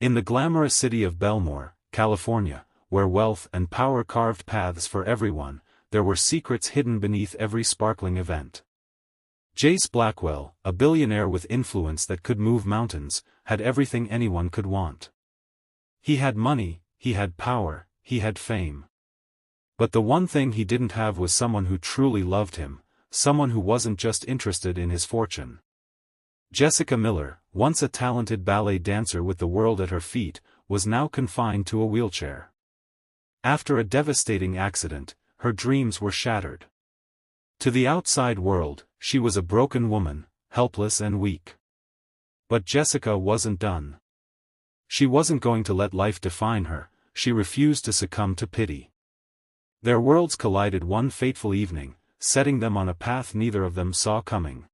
In the glamorous city of Belmore, California, where wealth and power carved paths for everyone, there were secrets hidden beneath every sparkling event. Jace Blackwell, a billionaire with influence that could move mountains, had everything anyone could want. He had money, he had power, he had fame. But the one thing he didn't have was someone who truly loved him, someone who wasn't just interested in his fortune. Jessica Miller, once a talented ballet dancer with the world at her feet, was now confined to a wheelchair. After a devastating accident, her dreams were shattered. To the outside world, she was a broken woman, helpless and weak. But Jessica wasn't done. She wasn't going to let life define her, she refused to succumb to pity. Their worlds collided one fateful evening, setting them on a path neither of them saw coming.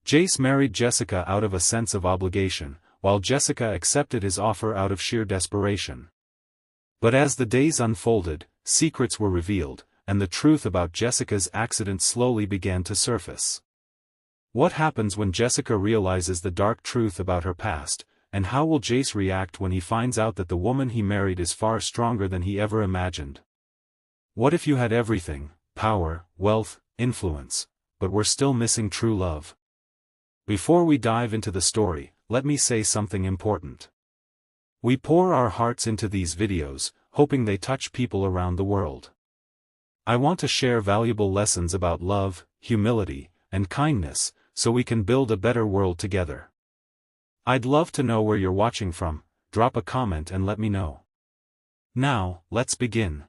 Jace married Jessica out of a sense of obligation, while Jessica accepted his offer out of sheer desperation. But as the days unfolded, secrets were revealed, and the truth about Jessica's accident slowly began to surface. What happens when Jessica realizes the dark truth about her past, and how will Jace react when he finds out that the woman he married is far stronger than he ever imagined? What if you had everything, power, wealth, influence, but were still missing true love? Before we dive into the story, let me say something important. We pour our hearts into these videos, hoping they touch people around the world. I want to share valuable lessons about love, humility, and kindness, so we can build a better world together. I'd love to know where you're watching from, drop a comment and let me know. Now, let's begin.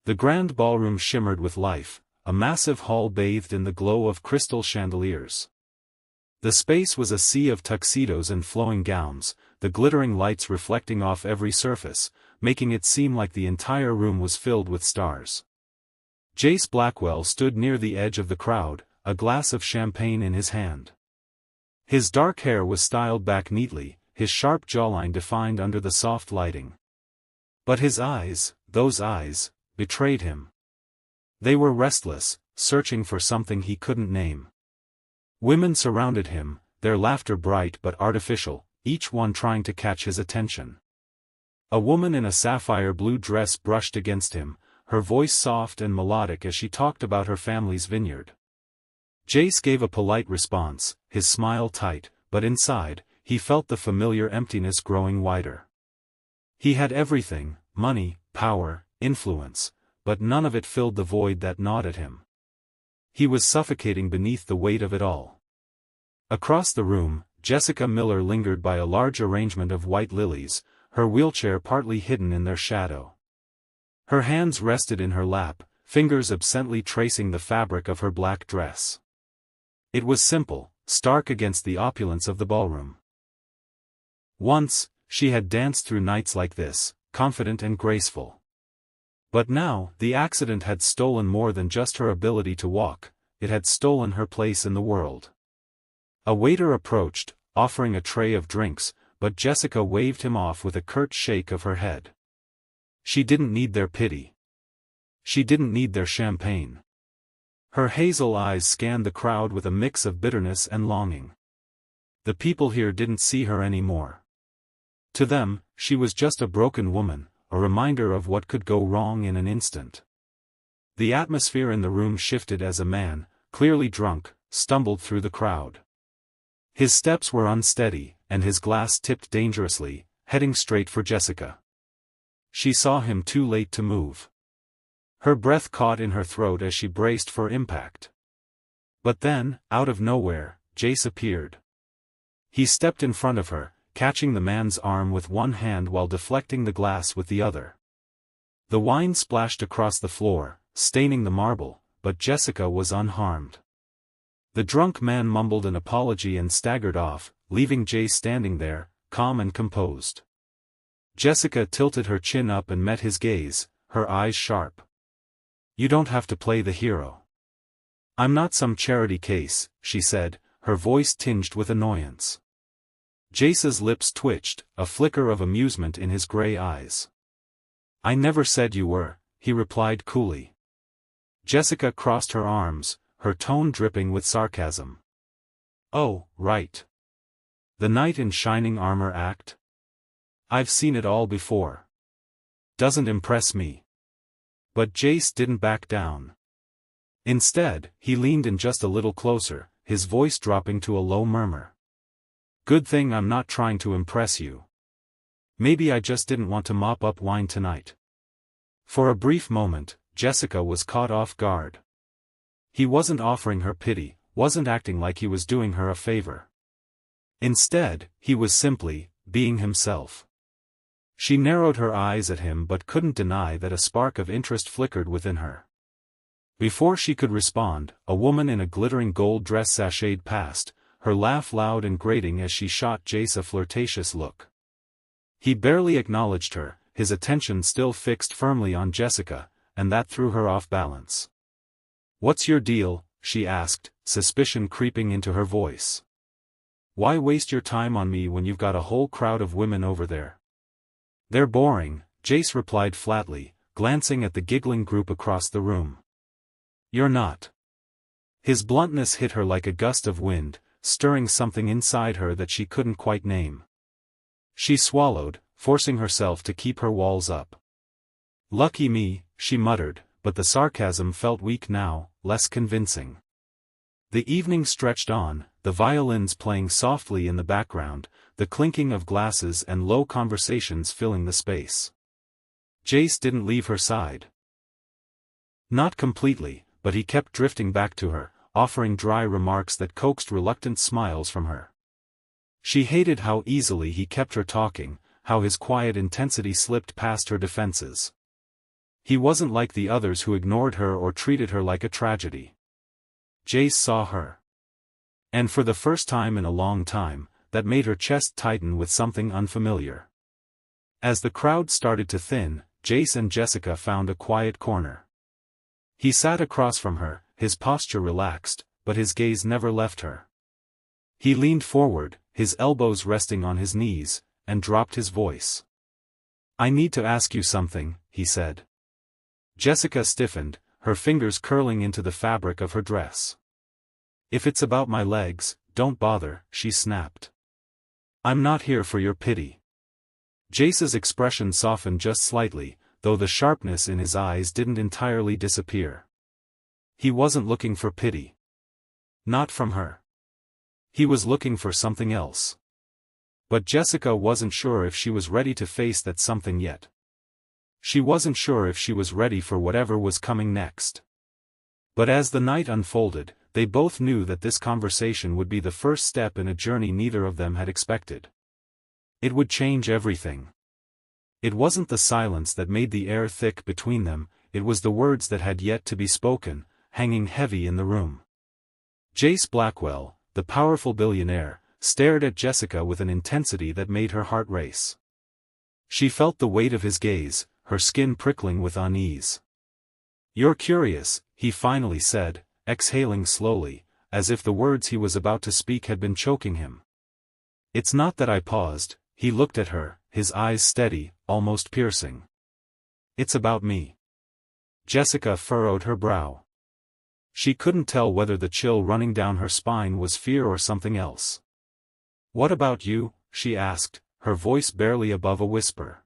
The grand ballroom shimmered with life, a massive hall bathed in the glow of crystal chandeliers. The space was a sea of tuxedos and flowing gowns, the glittering lights reflecting off every surface, making it seem like the entire room was filled with stars. Jace Blackwell stood near the edge of the crowd, a glass of champagne in his hand. His dark hair was styled back neatly, his sharp jawline defined under the soft lighting. But his eyes, those eyes, betrayed him. They were restless, searching for something he couldn't name. Women surrounded him, their laughter bright but artificial, each one trying to catch his attention. A woman in a sapphire blue dress brushed against him, her voice soft and melodic as she talked about her family's vineyard. Jace gave a polite response, his smile tight, but inside, he felt the familiar emptiness growing wider. He had everything, money, power, influence, but none of it filled the void that gnawed at him. He was suffocating beneath the weight of it all. Across the room, Jessica Miller lingered by a large arrangement of white lilies, her wheelchair partly hidden in their shadow. Her hands rested in her lap, fingers absently tracing the fabric of her black dress. It was simple, stark against the opulence of the ballroom. Once, she had danced through nights like this, confident and graceful. But now, the accident had stolen more than just her ability to walk, it had stolen her place in the world. A waiter approached, offering a tray of drinks, but Jessica waved him off with a curt shake of her head. She didn't need their pity. She didn't need their champagne. Her hazel eyes scanned the crowd with a mix of bitterness and longing. The people here didn't see her anymore. To them, she was just a broken woman, a reminder of what could go wrong in an instant. The atmosphere in the room shifted as a man, clearly drunk, stumbled through the crowd. His steps were unsteady, and his glass tipped dangerously, heading straight for Jessica. She saw him too late to move. Her breath caught in her throat as she braced for impact. But then, out of nowhere, Jace appeared. He stepped in front of her, catching the man's arm with one hand while deflecting the glass with the other. The wine splashed across the floor, staining the marble, but Jessica was unharmed. The drunk man mumbled an apology and staggered off, leaving Jace standing there, calm and composed. Jessica tilted her chin up and met his gaze, her eyes sharp. "You don't have to play the hero. I'm not some charity case," she said, her voice tinged with annoyance. Jace's lips twitched, a flicker of amusement in his gray eyes. "I never said you were," he replied coolly. Jessica crossed her arms, her tone dripping with sarcasm. "Oh, right. The knight in shining armor act? I've seen it all before. Doesn't impress me. But Jace didn't back down. Instead, he leaned in just a little closer, his voice dropping to a low murmur. Good thing I'm not trying to impress you. Maybe I just didn't want to mop up wine tonight. For a brief moment, Jessica was caught off guard. He wasn't offering her pity, wasn't acting like he was doing her a favor. Instead, he was simply being himself. She narrowed her eyes at him but couldn't deny that a spark of interest flickered within her. Before she could respond, a woman in a glittering gold dress sashayed past, her laugh loud and grating as she shot Jace a flirtatious look. He barely acknowledged her, his attention still fixed firmly on Jessica, and that threw her off balance. "What's your deal?" she asked, suspicion creeping into her voice. "Why waste your time on me when you've got a whole crowd of women over there?" "They're boring," Jace replied flatly, glancing at the giggling group across the room. "You're not." His bluntness hit her like a gust of wind, stirring something inside her that she couldn't quite name. She swallowed, forcing herself to keep her walls up. "Lucky me," she muttered, but the sarcasm felt weak now, less convincing. The evening stretched on, the violins playing softly in the background, the clinking of glasses and low conversations filling the space. Jace didn't leave her side. Not completely, but he kept drifting back to her, offering dry remarks that coaxed reluctant smiles from her. She hated how easily he kept her talking, how his quiet intensity slipped past her defenses. He wasn't like the others who ignored her or treated her like a tragedy. Jace saw her. And for the first time in a long time, that made her chest tighten with something unfamiliar. As the crowd started to thin, Jace and Jessica found a quiet corner. He sat across from her, his posture relaxed, but his gaze never left her. He leaned forward, his elbows resting on his knees, and dropped his voice. "I need to ask you something," he said. Jessica stiffened, her fingers curling into the fabric of her dress. "If it's about my legs, don't bother," she snapped. "I'm not here for your pity." Jace's expression softened just slightly, though the sharpness in his eyes didn't entirely disappear. He wasn't looking for pity. Not from her. He was looking for something else. But Jessica wasn't sure if she was ready to face that something yet. She wasn't sure if she was ready for whatever was coming next. But as the night unfolded, they both knew that this conversation would be the first step in a journey neither of them had expected. It would change everything. It wasn't the silence that made the air thick between them, it was the words that had yet to be spoken, hanging heavy in the room. Jace Blackwell, the powerful billionaire, stared at Jessica with an intensity that made her heart race. She felt the weight of his gaze, her skin prickling with unease. "You're curious," he finally said, exhaling slowly, as if the words he was about to speak had been choking him. "It's not that I paused," he looked at her, his eyes steady, almost piercing. "It's about me." Jessica furrowed her brow. She couldn't tell whether the chill running down her spine was fear or something else. "What about you?" she asked, her voice barely above a whisper.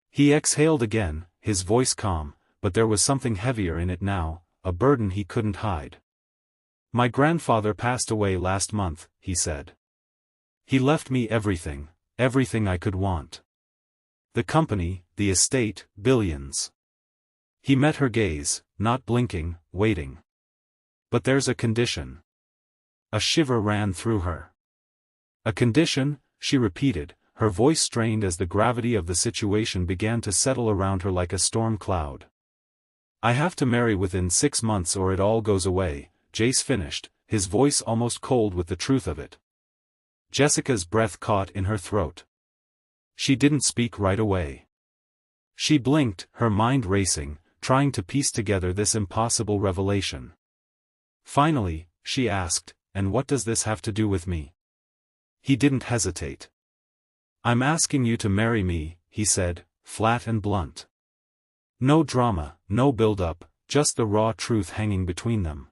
He exhaled again, his voice calm, but there was something heavier in it now, a burden he couldn't hide. "My grandfather passed away last month," he said. "He left me everything, everything I could want. The company, the estate, billions." He met her gaze, not blinking, waiting. "But there's a condition." A shiver ran through her. "A condition?" she repeated, her voice strained as the gravity of the situation began to settle around her like a storm cloud. "I have to marry within 6 months or it all goes away," Jace finished, his voice almost cold with the truth of it. Jessica's breath caught in her throat. She didn't speak right away. She blinked, her mind racing, trying to piece together this impossible revelation. Finally, she asked, "And what does this have to do with me?" He didn't hesitate. "I'm asking you to marry me," he said, flat and blunt. No drama, no build-up, just the raw truth hanging between them.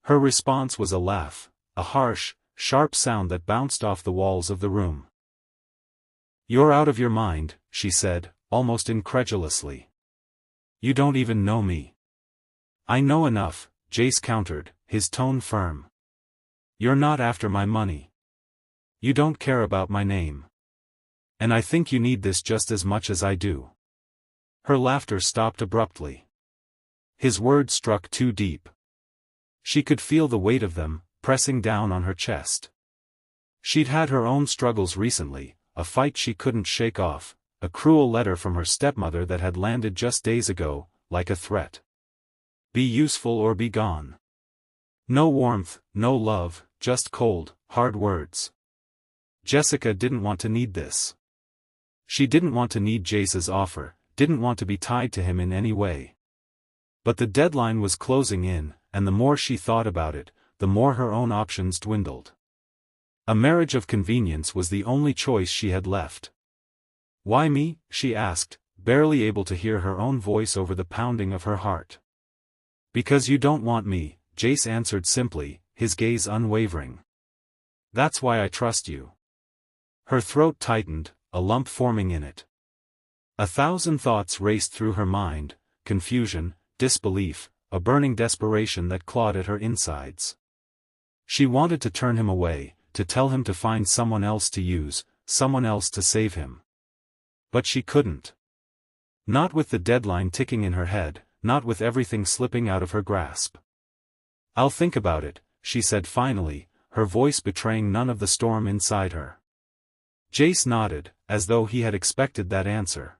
Her response was a laugh, a harsh, sharp sound that bounced off the walls of the room. "You're out of your mind," she said, almost incredulously. "You don't even know me." "I know enough," Jace countered, his tone firm. "You're not after my money. You don't care about my name. And I think you need this just as much as I do." Her laughter stopped abruptly. His words struck too deep. She could feel the weight of them, pressing down on her chest. She'd had her own struggles recently, a fight she couldn't shake off, a cruel letter from her stepmother that had landed just days ago, like a threat. Be useful or be gone. No warmth, no love, just cold, hard words. Jessica didn't want to need this. She didn't want to need Jace's offer, didn't want to be tied to him in any way. But the deadline was closing in, and the more she thought about it, the more her own options dwindled. A marriage of convenience was the only choice she had left. "Why me?" she asked, barely able to hear her own voice over the pounding of her heart. "Because you don't want me," Jace answered simply, his gaze unwavering. "That's why I trust you." Her throat tightened, a lump forming in it. 1,000 thoughts raced through her mind, confusion, disbelief, a burning desperation that clawed at her insides. She wanted to turn him away, to tell him to find someone else to use, someone else to save him. But she couldn't. Not with the deadline ticking in her head, not with everything slipping out of her grasp. "I'll think about it," she said finally, her voice betraying none of the storm inside her. Jace nodded, as though he had expected that answer.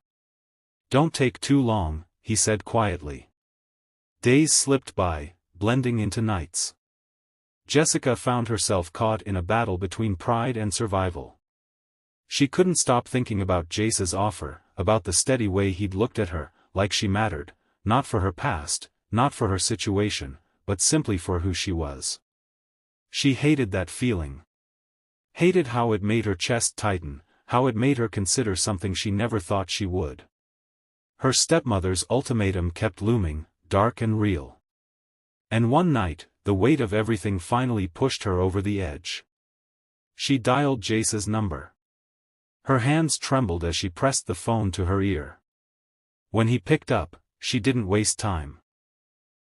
"Don't take too long," he said quietly. Days slipped by, blending into nights. Jessica found herself caught in a battle between pride and survival. She couldn't stop thinking about Jace's offer, about the steady way he'd looked at her, like she mattered, not for her past, not for her situation, but simply for who she was. She hated that feeling. Hated how it made her chest tighten, how it made her consider something she never thought she would. Her stepmother's ultimatum kept looming, dark and real. And one night, the weight of everything finally pushed her over the edge. She dialed Jace's number. Her hands trembled as she pressed the phone to her ear. When he picked up, she didn't waste time.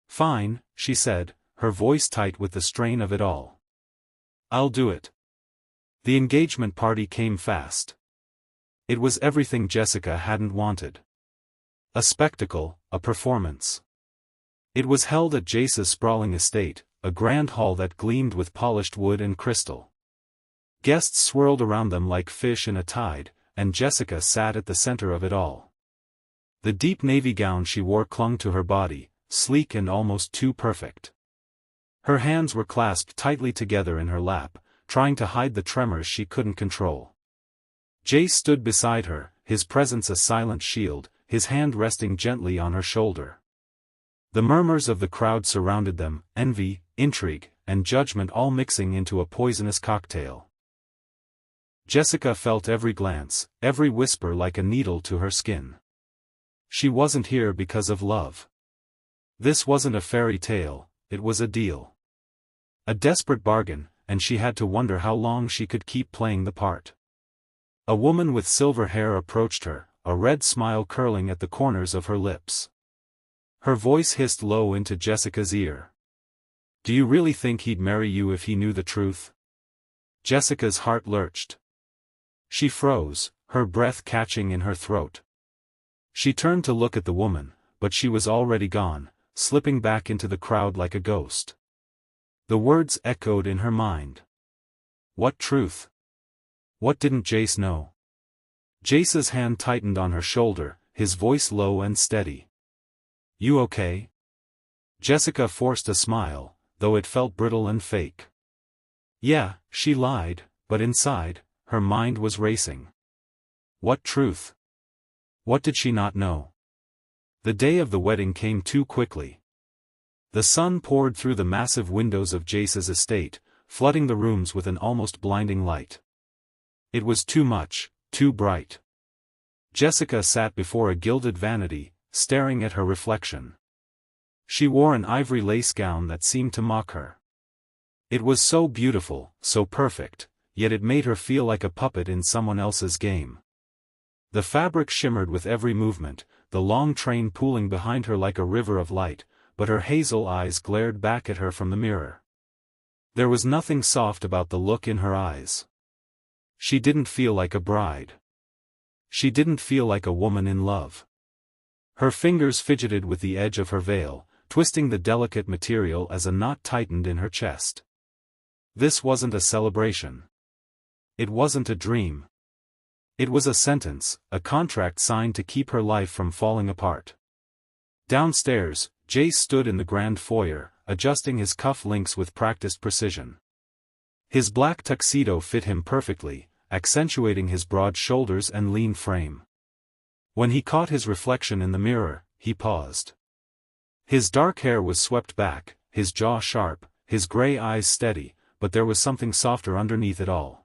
"Fine," she said, her voice tight with the strain of it all. "I'll do it." The engagement party came fast. It was everything Jessica hadn't wanted. A spectacle, a performance. It was held at Jace's sprawling estate, a grand hall that gleamed with polished wood and crystal. Guests swirled around them like fish in a tide, and Jessica sat at the center of it all. The deep navy gown she wore clung to her body, sleek and almost too perfect. Her hands were clasped tightly together in her lap, trying to hide the tremors she couldn't control. Jace stood beside her, his presence a silent shield, his hand resting gently on her shoulder. The murmurs of the crowd surrounded them, envy, intrigue, and judgment all mixing into a poisonous cocktail. Jessica felt every glance, every whisper like a needle to her skin. She wasn't here because of love. This wasn't a fairy tale, it was a deal. A desperate bargain, and she had to wonder how long she could keep playing the part. A woman with silver hair approached her, a red smile curling at the corners of her lips. Her voice hissed low into Jessica's ear. "Do you really think he'd marry you if he knew the truth?" Jessica's heart lurched. She froze, her breath catching in her throat. She turned to look at the woman, but she was already gone, slipping back into the crowd like a ghost. The words echoed in her mind. What truth? What didn't Jace know? Jace's hand tightened on her shoulder, his voice low and steady. "You okay?" Jessica forced a smile, though it felt brittle and fake. "Yeah," she lied, but inside, her mind was racing. What truth? What did she not know? The day of the wedding came too quickly. The sun poured through the massive windows of Jace's estate, flooding the rooms with an almost blinding light. It was too much, too bright. Jessica sat before a gilded vanity, staring at her reflection. She wore an ivory lace gown that seemed to mock her. It was so beautiful, so perfect, yet it made her feel like a puppet in someone else's game. The fabric shimmered with every movement, the long train pooling behind her like a river of light, but her hazel eyes glared back at her from the mirror. There was nothing soft about the look in her eyes. She didn't feel like a bride. She didn't feel like a woman in love. Her fingers fidgeted with the edge of her veil, twisting the delicate material as a knot tightened in her chest. This wasn't a celebration. It wasn't a dream. It was a sentence, a contract signed to keep her life from falling apart. Downstairs, Jace stood in the grand foyer, adjusting his cuff links with practiced precision. His black tuxedo fit him perfectly, accentuating his broad shoulders and lean frame. When he caught his reflection in the mirror, he paused. His dark hair was swept back, his jaw sharp, his gray eyes steady, but there was something softer underneath it all.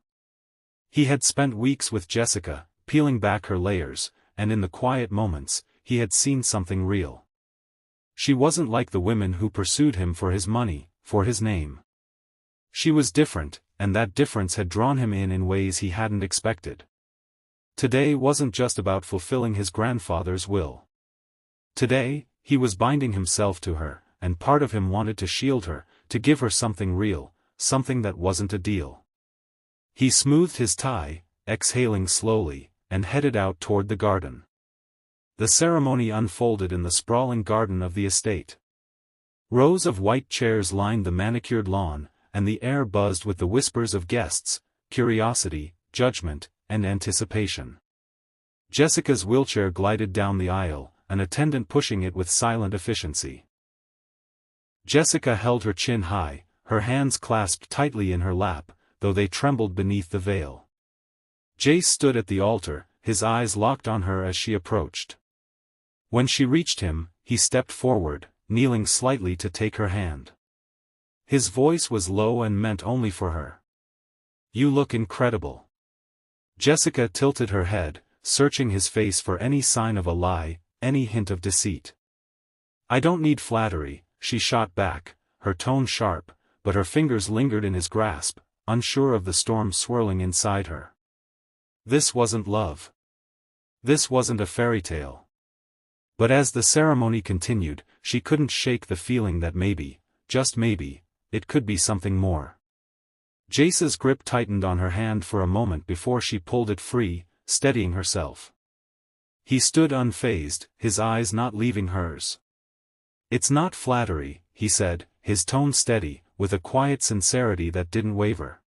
He had spent weeks with Jessica, peeling back her layers, and in the quiet moments, he had seen something real. She wasn't like the women who pursued him for his money, for his name. She was different, and that difference had drawn him in ways he hadn't expected. Today wasn't just about fulfilling his grandfather's will. Today, he was binding himself to her, and part of him wanted to shield her, to give her something real, something that wasn't a deal. He smoothed his tie, exhaling slowly, and headed out toward the garden. The ceremony unfolded in the sprawling garden of the estate. Rows of white chairs lined the manicured lawn, and the air buzzed with the whispers of guests, curiosity, judgment, and anticipation. Jessica's wheelchair glided down the aisle, an attendant pushing it with silent efficiency. Jessica held her chin high, her hands clasped tightly in her lap, though they trembled beneath the veil. Jace stood at the altar, his eyes locked on her as she approached. When she reached him, he stepped forward, kneeling slightly to take her hand. His voice was low and meant only for her. "You look incredible." Jessica tilted her head, searching his face for any sign of a lie, any hint of deceit. "I don't need flattery," she shot back, her tone sharp, but her fingers lingered in his grasp, unsure of the storm swirling inside her. This wasn't love. This wasn't a fairy tale. But as the ceremony continued, she couldn't shake the feeling that maybe, just maybe, it could be something more. Jace's grip tightened on her hand for a moment before she pulled it free, steadying herself. He stood unfazed, his eyes not leaving hers. "It's not flattery," he said, his tone steady, with a quiet sincerity that didn't waver.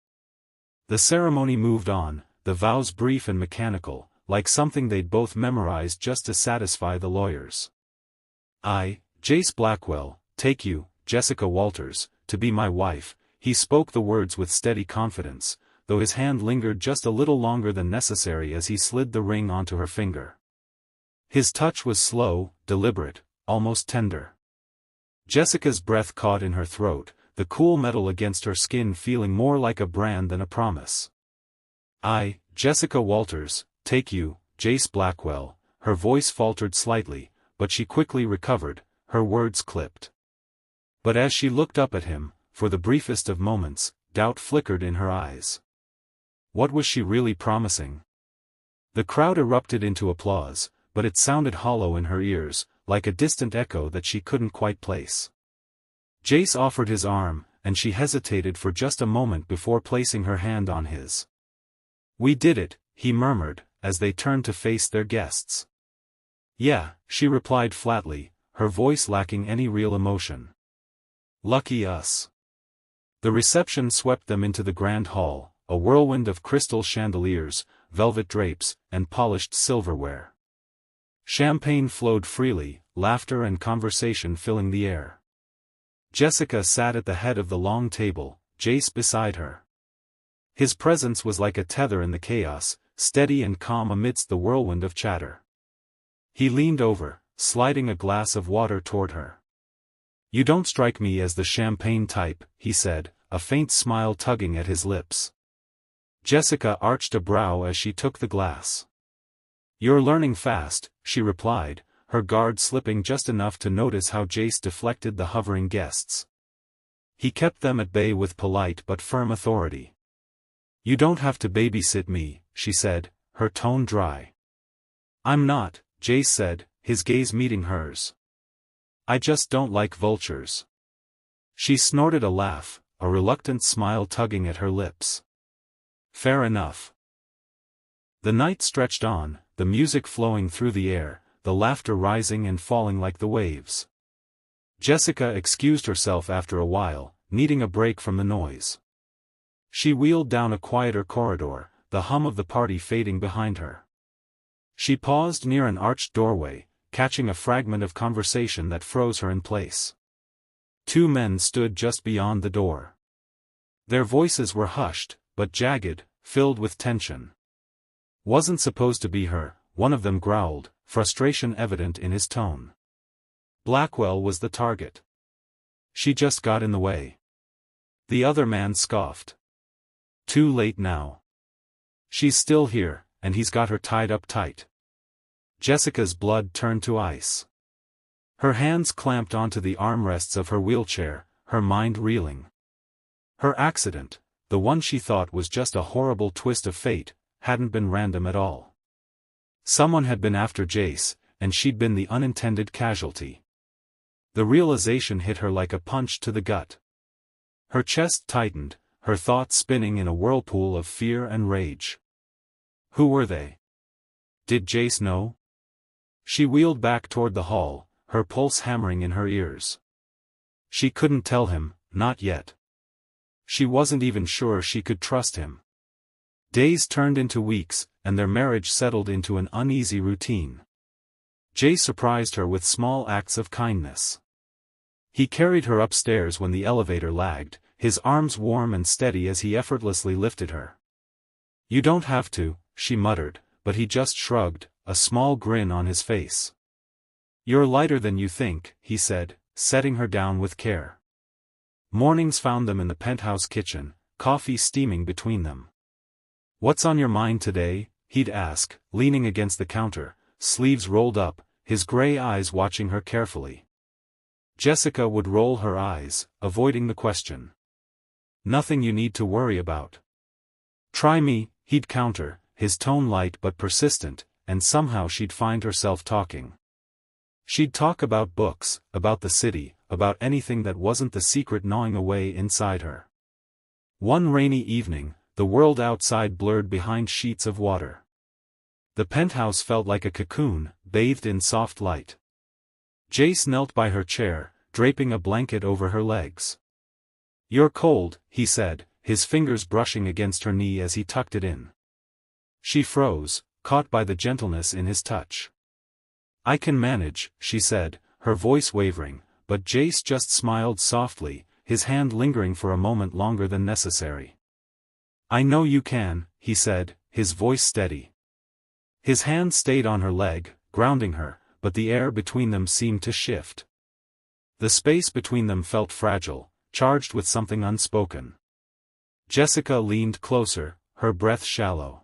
The ceremony moved on, the vows brief and mechanical, like something they'd both memorized just to satisfy the lawyers. "I, Jace Blackwell, take you, Jessica Walters, to be my wife," he spoke the words with steady confidence, though his hand lingered just a little longer than necessary as he slid the ring onto her finger. His touch was slow, deliberate, almost tender. Jessica's breath caught in her throat, the cool metal against her skin feeling more like a brand than a promise. "I, Jessica Walters, take you, Jace Blackwell," her voice faltered slightly, but she quickly recovered, her words clipped. But as she looked up at him, for the briefest of moments, doubt flickered in her eyes. What was she really promising? The crowd erupted into applause, but it sounded hollow in her ears, like a distant echo that she couldn't quite place. Jace offered his arm, and she hesitated for just a moment before placing her hand on his. "We did it," he murmured, as they turned to face their guests. "Yeah," she replied flatly, her voice lacking any real emotion. "Lucky us." The reception swept them into the grand hall, a whirlwind of crystal chandeliers, velvet drapes, and polished silverware. Champagne flowed freely, laughter and conversation filling the air. Jessica sat at the head of the long table, Jace beside her. His presence was like a tether in the chaos, steady and calm amidst the whirlwind of chatter. He leaned over, sliding a glass of water toward her. "You don't strike me as the champagne type," he said, a faint smile tugging at his lips. Jessica arched a brow as she took the glass. "You're learning fast," she replied, her guard slipping just enough to notice how Jace deflected the hovering guests. He kept them at bay with polite but firm authority. "You don't have to babysit me," she said, her tone dry. I'm not, Jace said, his gaze meeting hers. I just don't like vultures. She snorted a laugh, a reluctant smile tugging at her lips. Fair enough. The night stretched on, the music flowing through the air, the laughter rising and falling like the waves. Jessica excused herself after a while, needing a break from the noise. She wheeled down a quieter corridor, the hum of the party fading behind her. She paused near an arched doorway, catching a fragment of conversation that froze her in place. Two men stood just beyond the door. Their voices were hushed, but jagged, filled with tension. Wasn't supposed to be her, one of them growled, frustration evident in his tone. Blackwell was the target. She just got in the way. The other man scoffed. Too late now. She's still here, and he's got her tied up tight. Jessica's blood turned to ice. Her hands clamped onto the armrests of her wheelchair, her mind reeling. Her accident, the one she thought was just a horrible twist of fate, hadn't been random at all. Someone had been after Jace, and she'd been the unintended casualty. The realization hit her like a punch to the gut. Her chest tightened, her thoughts spinning in a whirlpool of fear and rage. Who were they? Did Jace know? She wheeled back toward the hall, her pulse hammering in her ears. She couldn't tell him, not yet. She wasn't even sure she could trust him. Days turned into weeks, and their marriage settled into an uneasy routine. Jace surprised her with small acts of kindness. He carried her upstairs when the elevator lagged, his arms warm and steady as he effortlessly lifted her. You don't have to, she muttered, but he just shrugged, a small grin on his face. You're lighter than you think, he said, setting her down with care. Mornings found them in the penthouse kitchen, coffee steaming between them. What's on your mind today? He'd ask, leaning against the counter, sleeves rolled up, his gray eyes watching her carefully. Jessica would roll her eyes, avoiding the question. Nothing you need to worry about. Try me, he'd counter, his tone light but persistent, and somehow she'd find herself talking. She'd talk about books, about the city, about anything that wasn't the secret gnawing away inside her. One rainy evening, the world outside blurred behind sheets of water. The penthouse felt like a cocoon, bathed in soft light. Jace knelt by her chair, draping a blanket over her legs. You're cold, he said, his fingers brushing against her knee as he tucked it in. She froze, caught by the gentleness in his touch. I can manage, she said, her voice wavering, but Jace just smiled softly, his hand lingering for a moment longer than necessary. I know you can, he said, his voice steady. His hand stayed on her leg, grounding her, but the air between them seemed to shift. The space between them felt fragile, charged with something unspoken. Jessica leaned closer, her breath shallow.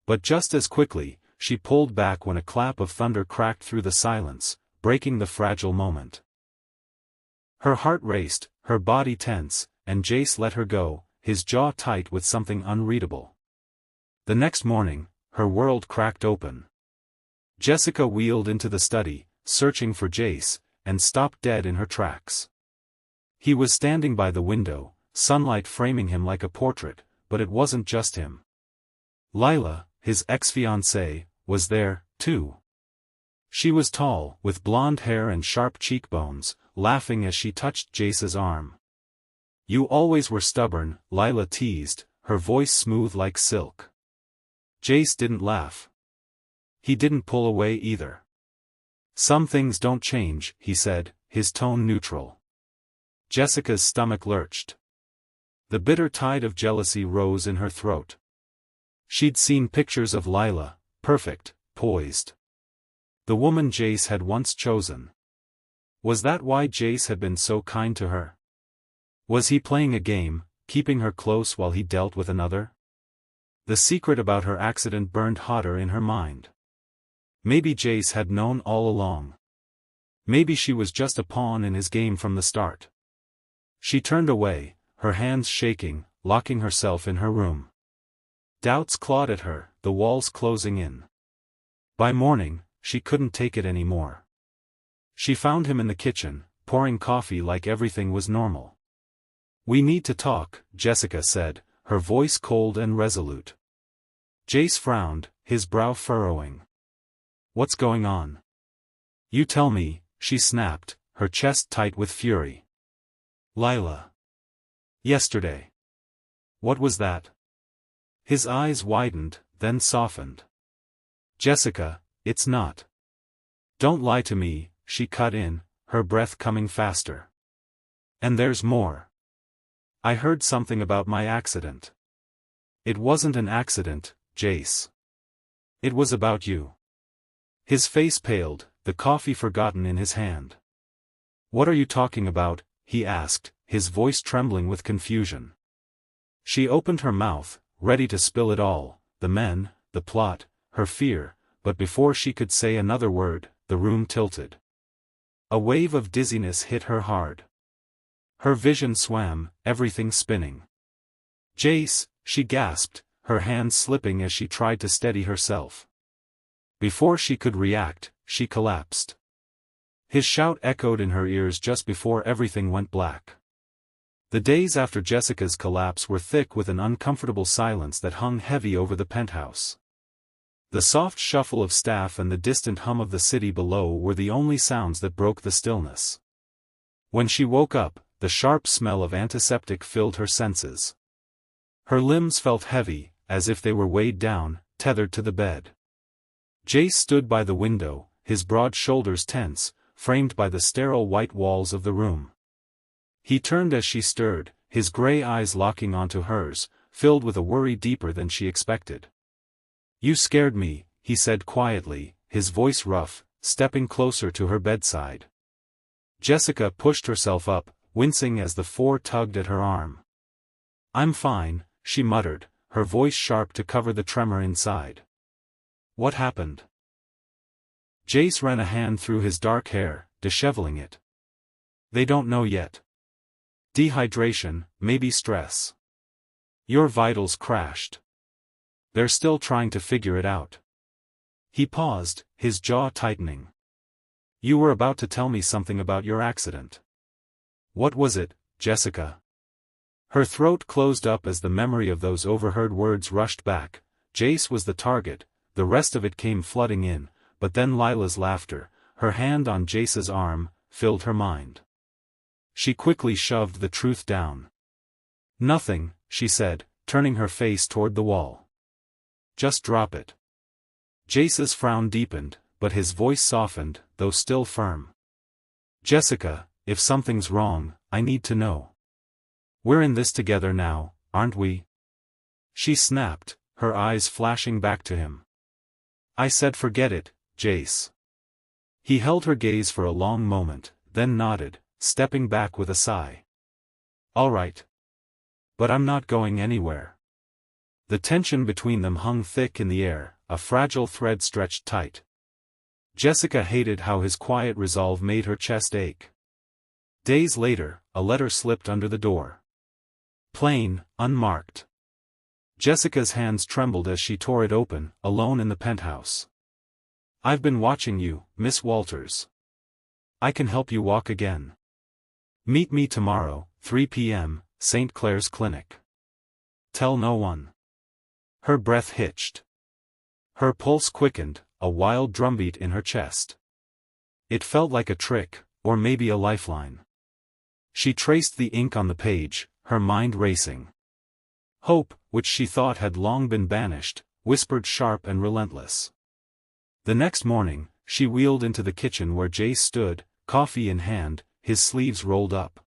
But just as quickly, she pulled back when a clap of thunder cracked through the silence, breaking the fragile moment. Her heart raced, her body tense, and Jace let her go, his jaw tight with something unreadable. The next morning, her world cracked open. Jessica wheeled into the study, searching for Jace, and stopped dead in her tracks. He was standing by the window, sunlight framing him like a portrait, but it wasn't just him. Lila, his ex-fiancée, was there, too. She was tall, with blonde hair and sharp cheekbones, laughing as she touched Jace's arm. You always were stubborn, Lila teased, her voice smooth like silk. Jace didn't laugh. He didn't pull away either. Some things don't change, he said, his tone neutral. Jessica's stomach lurched. The bitter tide of jealousy rose in her throat. She'd seen pictures of Lila, perfect, poised. The woman Jace had once chosen. Was that why Jace had been so kind to her? Was he playing a game, keeping her close while he dealt with another? The secret about her accident burned hotter in her mind. Maybe Jace had known all along. Maybe she was just a pawn in his game from the start. She turned away, her hands shaking, locking herself in her room. Doubts clawed at her, the walls closing in. By morning, she couldn't take it anymore. She found him in the kitchen, pouring coffee like everything was normal. "We need to talk," Jessica said, her voice cold and resolute. Jace frowned, his brow furrowing. "What's going on?" "You tell me," she snapped, her chest tight with fury. "Lila. Yesterday. What was that?" His eyes widened, then softened. "Jessica, it's not. Don't lie to me," she cut in, her breath coming faster. "And there's more. I heard something about my accident." "It wasn't an accident, Jace. It was about you." His face paled, the coffee forgotten in his hand. "What are you talking about?" he asked, his voice trembling with confusion. She opened her mouth, ready to spill it all, the men, the plot, her fear, but before she could say another word, the room tilted. A wave of dizziness hit her hard. Her vision swam, everything spinning. "Jace," she gasped, her hands slipping as she tried to steady herself. Before she could react, she collapsed. His shout echoed in her ears just before everything went black. The days after Jessica's collapse were thick with an uncomfortable silence that hung heavy over the penthouse. The soft shuffle of staff and the distant hum of the city below were the only sounds that broke the stillness. When she woke up, the sharp smell of antiseptic filled her senses. Her limbs felt heavy, as if they were weighed down, tethered to the bed. Jace stood by the window, his broad shoulders tense, framed by the sterile white walls of the room. He turned as she stirred, his gray eyes locking onto hers, filled with a worry deeper than she expected. "You scared me," he said quietly, his voice rough, stepping closer to her bedside. Jessica pushed herself up, wincing as the four tugged at her arm. "I'm fine," she muttered, her voice sharp to cover the tremor inside. "What happened?" Jace ran a hand through his dark hair, disheveling it. "They don't know yet. Dehydration, maybe stress. Your vitals crashed. They're still trying to figure it out." He paused, his jaw tightening. "You were about to tell me something about your accident. What was it, Jessica?" Her throat closed up as the memory of those overheard words rushed back. Jace was the target, the rest of it came flooding in, but then Lila's laughter, her hand on Jace's arm, filled her mind. She quickly shoved the truth down. "Nothing," she said, turning her face toward the wall. "Just drop it." Jace's frown deepened, but his voice softened, though still firm. "Jessica, if something's wrong, I need to know. We're in this together now, aren't we?" She snapped, her eyes flashing back to him. "I said forget it, Jace." He held her gaze for a long moment, then nodded, stepping back with a sigh. "All right. But I'm not going anywhere." The tension between them hung thick in the air, a fragile thread stretched tight. Jessica hated how his quiet resolve made her chest ache. Days later, a letter slipped under the door. Plain, unmarked. Jessica's hands trembled as she tore it open, alone in the penthouse. "I've been watching you, Miss Walters. I can help you walk again. Meet me tomorrow, 3 p.m., St. Clair's Clinic. Tell no one." Her breath hitched. Her pulse quickened, a wild drumbeat in her chest. It felt like a trick, or maybe a lifeline. She traced the ink on the page, her mind racing. Hope, which she thought had long been banished, whispered sharp and relentless. The next morning, she wheeled into the kitchen where Jace stood, coffee in hand, his sleeves rolled up.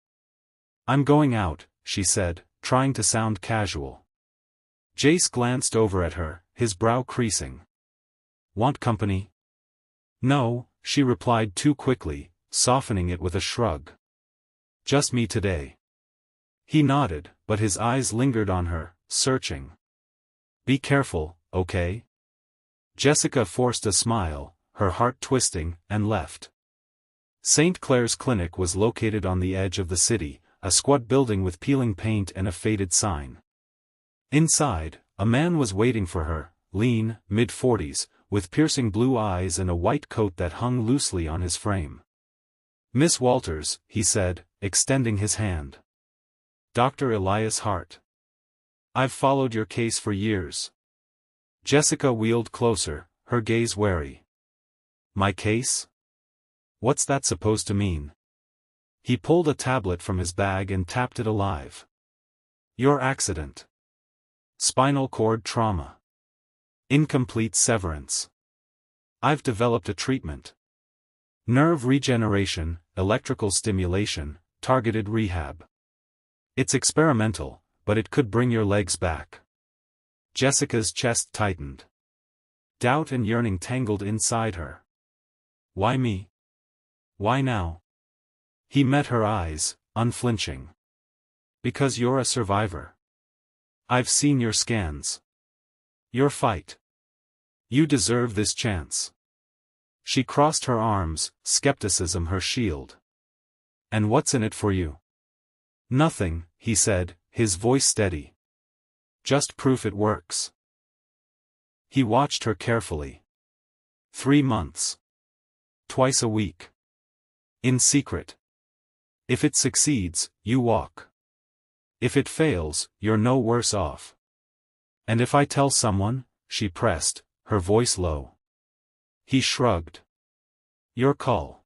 "I'm going out," she said, trying to sound casual. Jace glanced over at her, his brow creasing. "Want company?" "No," she replied too quickly, softening it with a shrug. "Just me today." He nodded, but his eyes lingered on her, searching. "Be careful, okay?" Jessica forced a smile, her heart twisting, and left. St. Clair's Clinic was located on the edge of the city, a squat building with peeling paint and a faded sign. Inside, a man was waiting for her, lean, mid-40s, with piercing blue eyes and a white coat that hung loosely on his frame. "Miss Walters," he said, extending his hand. "Dr. Elias Hart. I've followed your case for years." Jessica wheeled closer, her gaze wary. "My case? What's that supposed to mean?" He pulled a tablet from his bag and tapped it alive. "Your accident. Spinal cord trauma. Incomplete severance. I've developed a treatment. Nerve regeneration, electrical stimulation, targeted rehab. It's experimental, but it could bring your legs back." Jessica's chest tightened. Doubt and yearning tangled inside her. "Why me? Why now?" He met her eyes, unflinching. "Because you're a survivor. I've seen your scans. Your fight. You deserve this chance." She crossed her arms, skepticism her shield. "And what's in it for you?" "Nothing," he said, his voice steady. "Just proof it works." He watched her carefully. 3 months. Twice a week. In secret. If it succeeds, you walk. If it fails, you're no worse off. "And if I tell someone?" she pressed, her voice low. He shrugged. "Your call.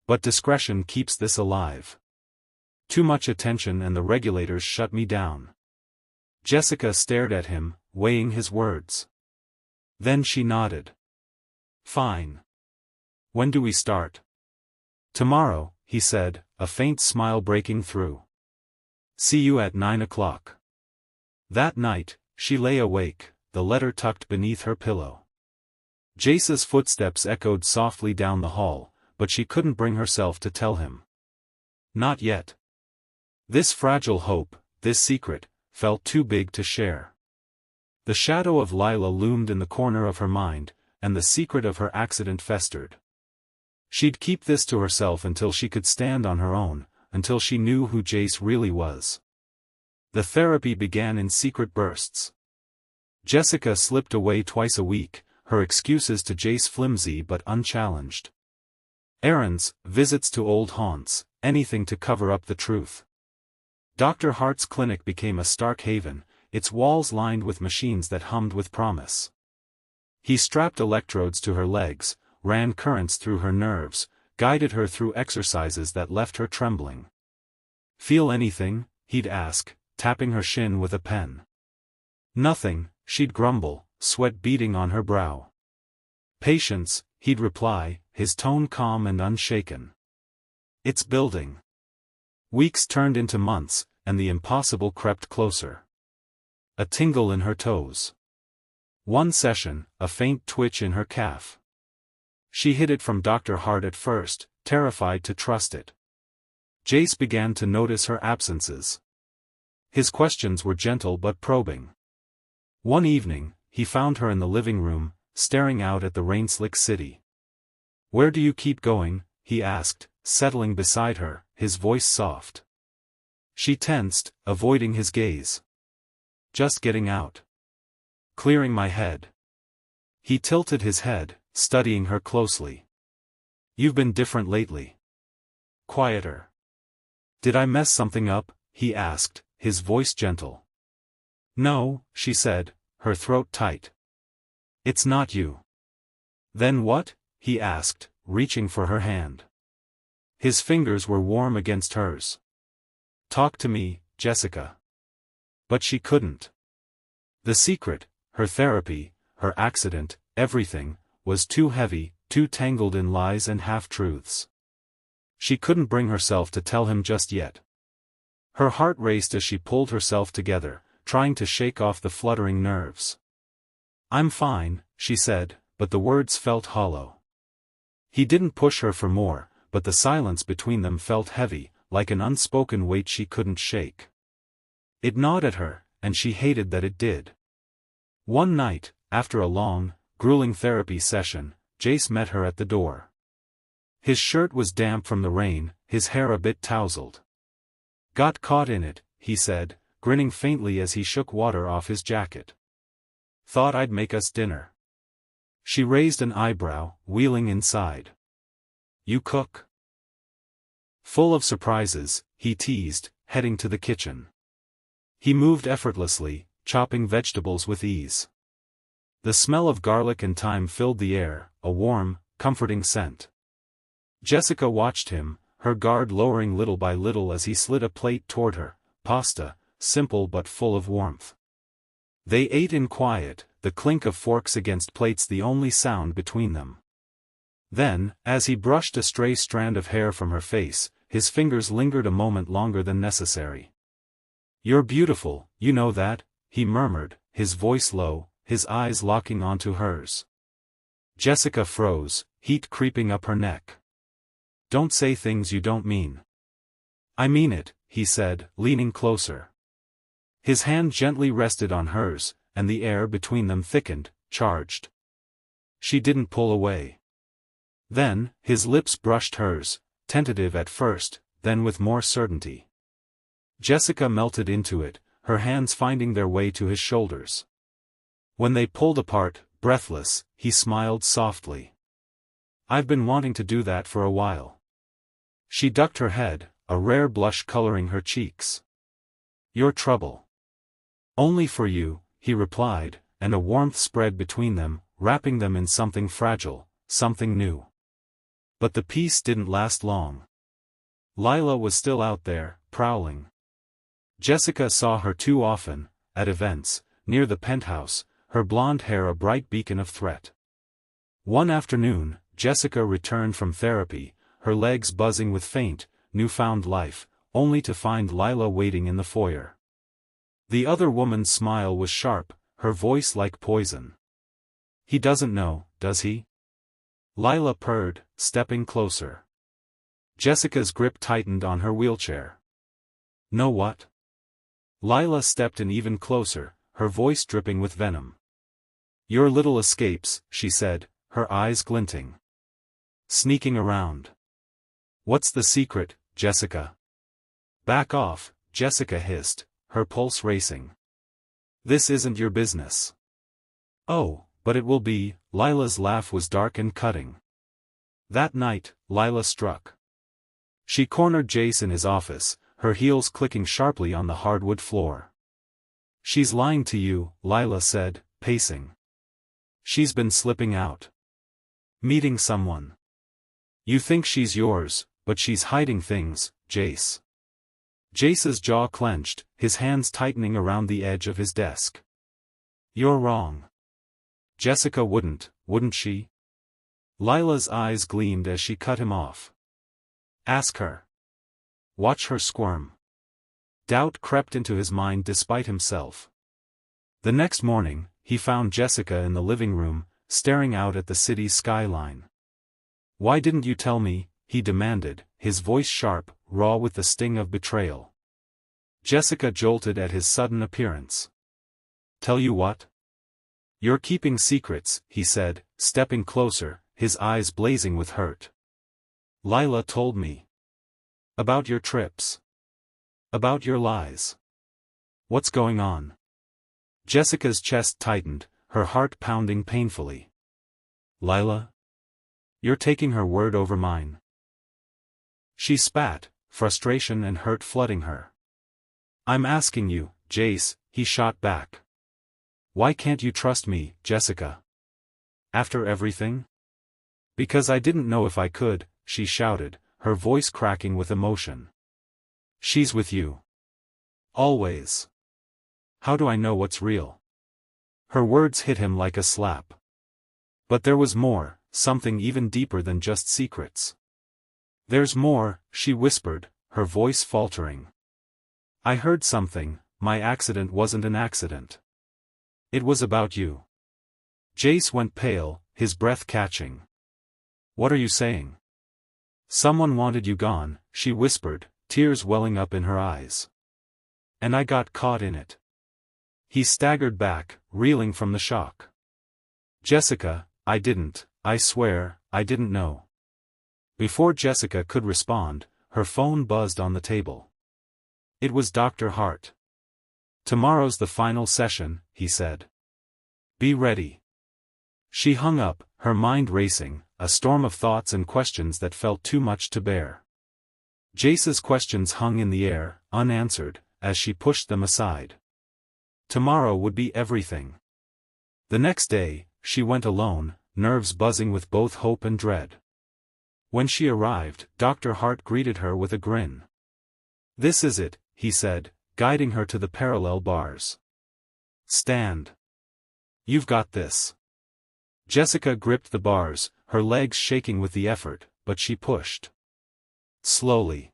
But discretion keeps this alive. Too much attention and the regulators shut me down." Jessica stared at him, weighing his words. Then she nodded. "Fine. When do we start?" "Tomorrow," he said, a faint smile breaking through. "See you at 9 o'clock. That night, she lay awake, the letter tucked beneath her pillow. Jace's footsteps echoed softly down the hall, but she couldn't bring herself to tell him. Not yet. This fragile hope, this secret, felt too big to share. The shadow of Lila loomed in the corner of her mind, and the secret of her accident festered. She'd keep this to herself until she could stand on her own, until she knew who Jace really was. The therapy began in secret bursts. Jessica slipped away twice a week, her excuses to Jace flimsy but unchallenged. Errands, visits to old haunts, anything to cover up the truth. Dr. Hart's clinic became a stark haven, its walls lined with machines that hummed with promise. He strapped electrodes to her legs, ran currents through her nerves, guided her through exercises that left her trembling. "Feel anything?" he'd ask, tapping her shin with a pen. "Nothing," she'd grumble, sweat beading on her brow. "Patience," he'd reply, his tone calm and unshaken. "It's building." Weeks turned into months, and the impossible crept closer. A tingle in her toes. One session, a faint twitch in her calf. She hid it from Dr. Hart at first, terrified to trust it. Jace began to notice her absences. His questions were gentle but probing. One evening, he found her in the living room, staring out at the rain-slick city. "Where do you keep going?" he asked, settling beside her, his voice soft. She tensed, avoiding his gaze. "Just getting out. Clearing my head." He tilted his head, studying her closely. "You've been different lately. Quieter." "Did I mess something up?" he asked, his voice gentle. "No," she said, her throat tight. "It's not you." "Then what?" he asked, reaching for her hand. His fingers were warm against hers. "Talk to me, Jessica." But she couldn't. The secret, her therapy, her accident, everything, was too heavy, too tangled in lies and half-truths. She couldn't bring herself to tell him just yet. Her heart raced as she pulled herself together, trying to shake off the fluttering nerves. "I'm fine," she said, but the words felt hollow. He didn't push her for more, but the silence between them felt heavy, like an unspoken weight she couldn't shake. It gnawed at her, and she hated that it did. One night, after a long, grueling therapy session, Jace met her at the door. His shirt was damp from the rain, his hair a bit tousled. "Got caught in it," he said, grinning faintly as he shook water off his jacket. "Thought I'd make us dinner." She raised an eyebrow, wheeling inside. You cook? Full of surprises, he teased, heading to the kitchen. He moved effortlessly, chopping vegetables with ease. The smell of garlic and thyme filled the air, a warm, comforting scent. Jessica watched him, her guard lowering little by little as he slid a plate toward her, pasta, simple but full of warmth. They ate in quiet, the clink of forks against plates the only sound between them. Then, as he brushed a stray strand of hair from her face, his fingers lingered a moment longer than necessary. You're beautiful, you know that, he murmured, his voice low, his eyes locking onto hers. Jessica froze, heat creeping up her neck. Don't say things you don't mean. I mean it, he said, leaning closer. His hand gently rested on hers, and the air between them thickened, charged. She didn't pull away. Then, his lips brushed hers, tentative at first, then with more certainty. Jessica melted into it, her hands finding their way to his shoulders. When they pulled apart, breathless, he smiled softly. I've been wanting to do that for a while. She ducked her head, a rare blush coloring her cheeks. Your trouble. Only for you, he replied, and a warmth spread between them, wrapping them in something fragile, something new. But the peace didn't last long. Lila was still out there, prowling. Jessica saw her too often, at events, near the penthouse, her blonde hair a bright beacon of threat. One afternoon, Jessica returned from therapy, her legs buzzing with faint, newfound life, only to find Lila waiting in the foyer. The other woman's smile was sharp, her voice like poison. He doesn't know, does he? Lila purred, stepping closer. Jessica's grip tightened on her wheelchair. Know what? Lila stepped in even closer, her voice dripping with venom. Your little escapes, she said, her eyes glinting. Sneaking around. What's the secret, Jessica? Back off, Jessica hissed, her pulse racing. This isn't your business. Oh, but it will be, Lila's laugh was dark and cutting. That night, Lila struck. She cornered Jace in his office, her heels clicking sharply on the hardwood floor. She's lying to you, Lila said, pacing. She's been slipping out. Meeting someone. You think she's yours, but she's hiding things, Jace. Jace's jaw clenched, his hands tightening around the edge of his desk. You're wrong. Jessica wouldn't she? Lila's eyes gleamed as she cut him off. Ask her. Watch her squirm. Doubt crept into his mind despite himself. The next morning, he found Jessica in the living room, staring out at the city's skyline. Why didn't you tell me? He demanded, his voice sharp, raw with the sting of betrayal. Jessica jolted at his sudden appearance. Tell you what? You're keeping secrets, he said, stepping closer, his eyes blazing with hurt. Lila told me. About your trips. About your lies. What's going on? Jessica's chest tightened, her heart pounding painfully. Lila? You're taking her word over mine. She spat, frustration and hurt flooding her. I'm asking you, Jace, he shot back. Why can't you trust me, Jessica? After everything? Because I didn't know if I could, she shouted, her voice cracking with emotion. She's with you. Always. How do I know what's real? Her words hit him like a slap. But there was more, something even deeper than just secrets. There's more, she whispered, her voice faltering. I heard something, my accident wasn't an accident. It was about you. Jace went pale, his breath catching. What are you saying? Someone wanted you gone, she whispered, tears welling up in her eyes. And I got caught in it. He staggered back, reeling from the shock. Jessica, I swear, I didn't know. Before Jessica could respond, her phone buzzed on the table. It was Dr. Hart. Tomorrow's the final session, he said. Be ready. She hung up, her mind racing, a storm of thoughts and questions that felt too much to bear. Jace's questions hung in the air, unanswered, as she pushed them aside. Tomorrow would be everything. The next day, she went alone, nerves buzzing with both hope and dread. When she arrived, Dr. Hart greeted her with a grin. "This is it," he said, guiding her to the parallel bars. "Stand. You've got this." Jessica gripped the bars, her legs shaking with the effort, but she pushed. Slowly.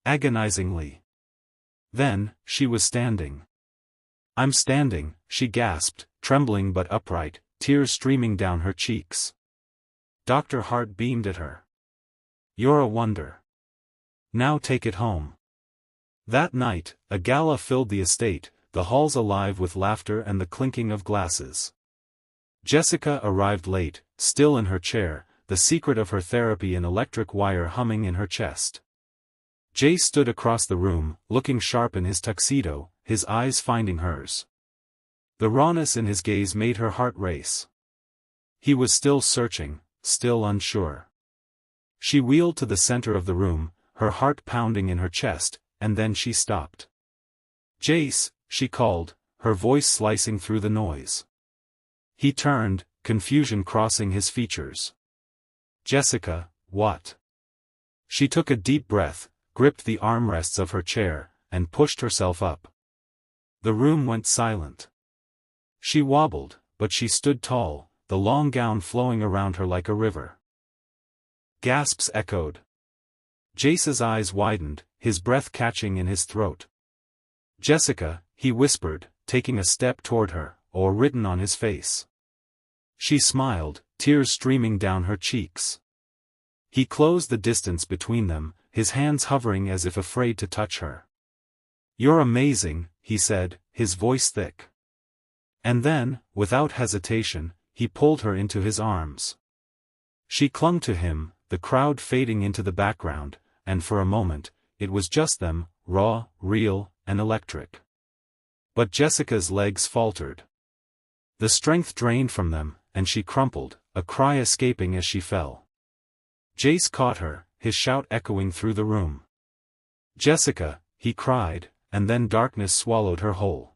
Agonizingly. Then, she was standing. "I'm standing," she gasped, trembling but upright, tears streaming down her cheeks. Dr. Hart beamed at her. "You're a wonder. Now take it home." That night, a gala filled the estate, the halls alive with laughter and the clinking of glasses. Jessica arrived late, still in her chair, the secret of her therapy in electric wire humming in her chest. Jay stood across the room, looking sharp in his tuxedo, his eyes finding hers. The rawness in his gaze made her heart race. He was still searching, still unsure. She wheeled to the center of the room, her heart pounding in her chest, and then she stopped. "Jace," she called, her voice slicing through the noise. He turned, confusion crossing his features. "Jessica, what?" She took a deep breath, gripped the armrests of her chair, and pushed herself up. The room went silent. She wobbled, but she stood tall, the long gown flowing around her like a river. Gasps echoed. Jace's eyes widened, his breath catching in his throat. "Jessica," he whispered, taking a step toward her, or written on his face. She smiled, tears streaming down her cheeks. He closed the distance between them, his hands hovering as if afraid to touch her. "You're amazing," he said, his voice thick. And then, without hesitation, he pulled her into his arms. She clung to him, the crowd fading into the background, and for a moment, it was just them, raw, real, and electric. But Jessica's legs faltered. The strength drained from them, and she crumpled, a cry escaping as she fell. Jace caught her, his shout echoing through the room. "Jessica," he cried, and then darkness swallowed her whole.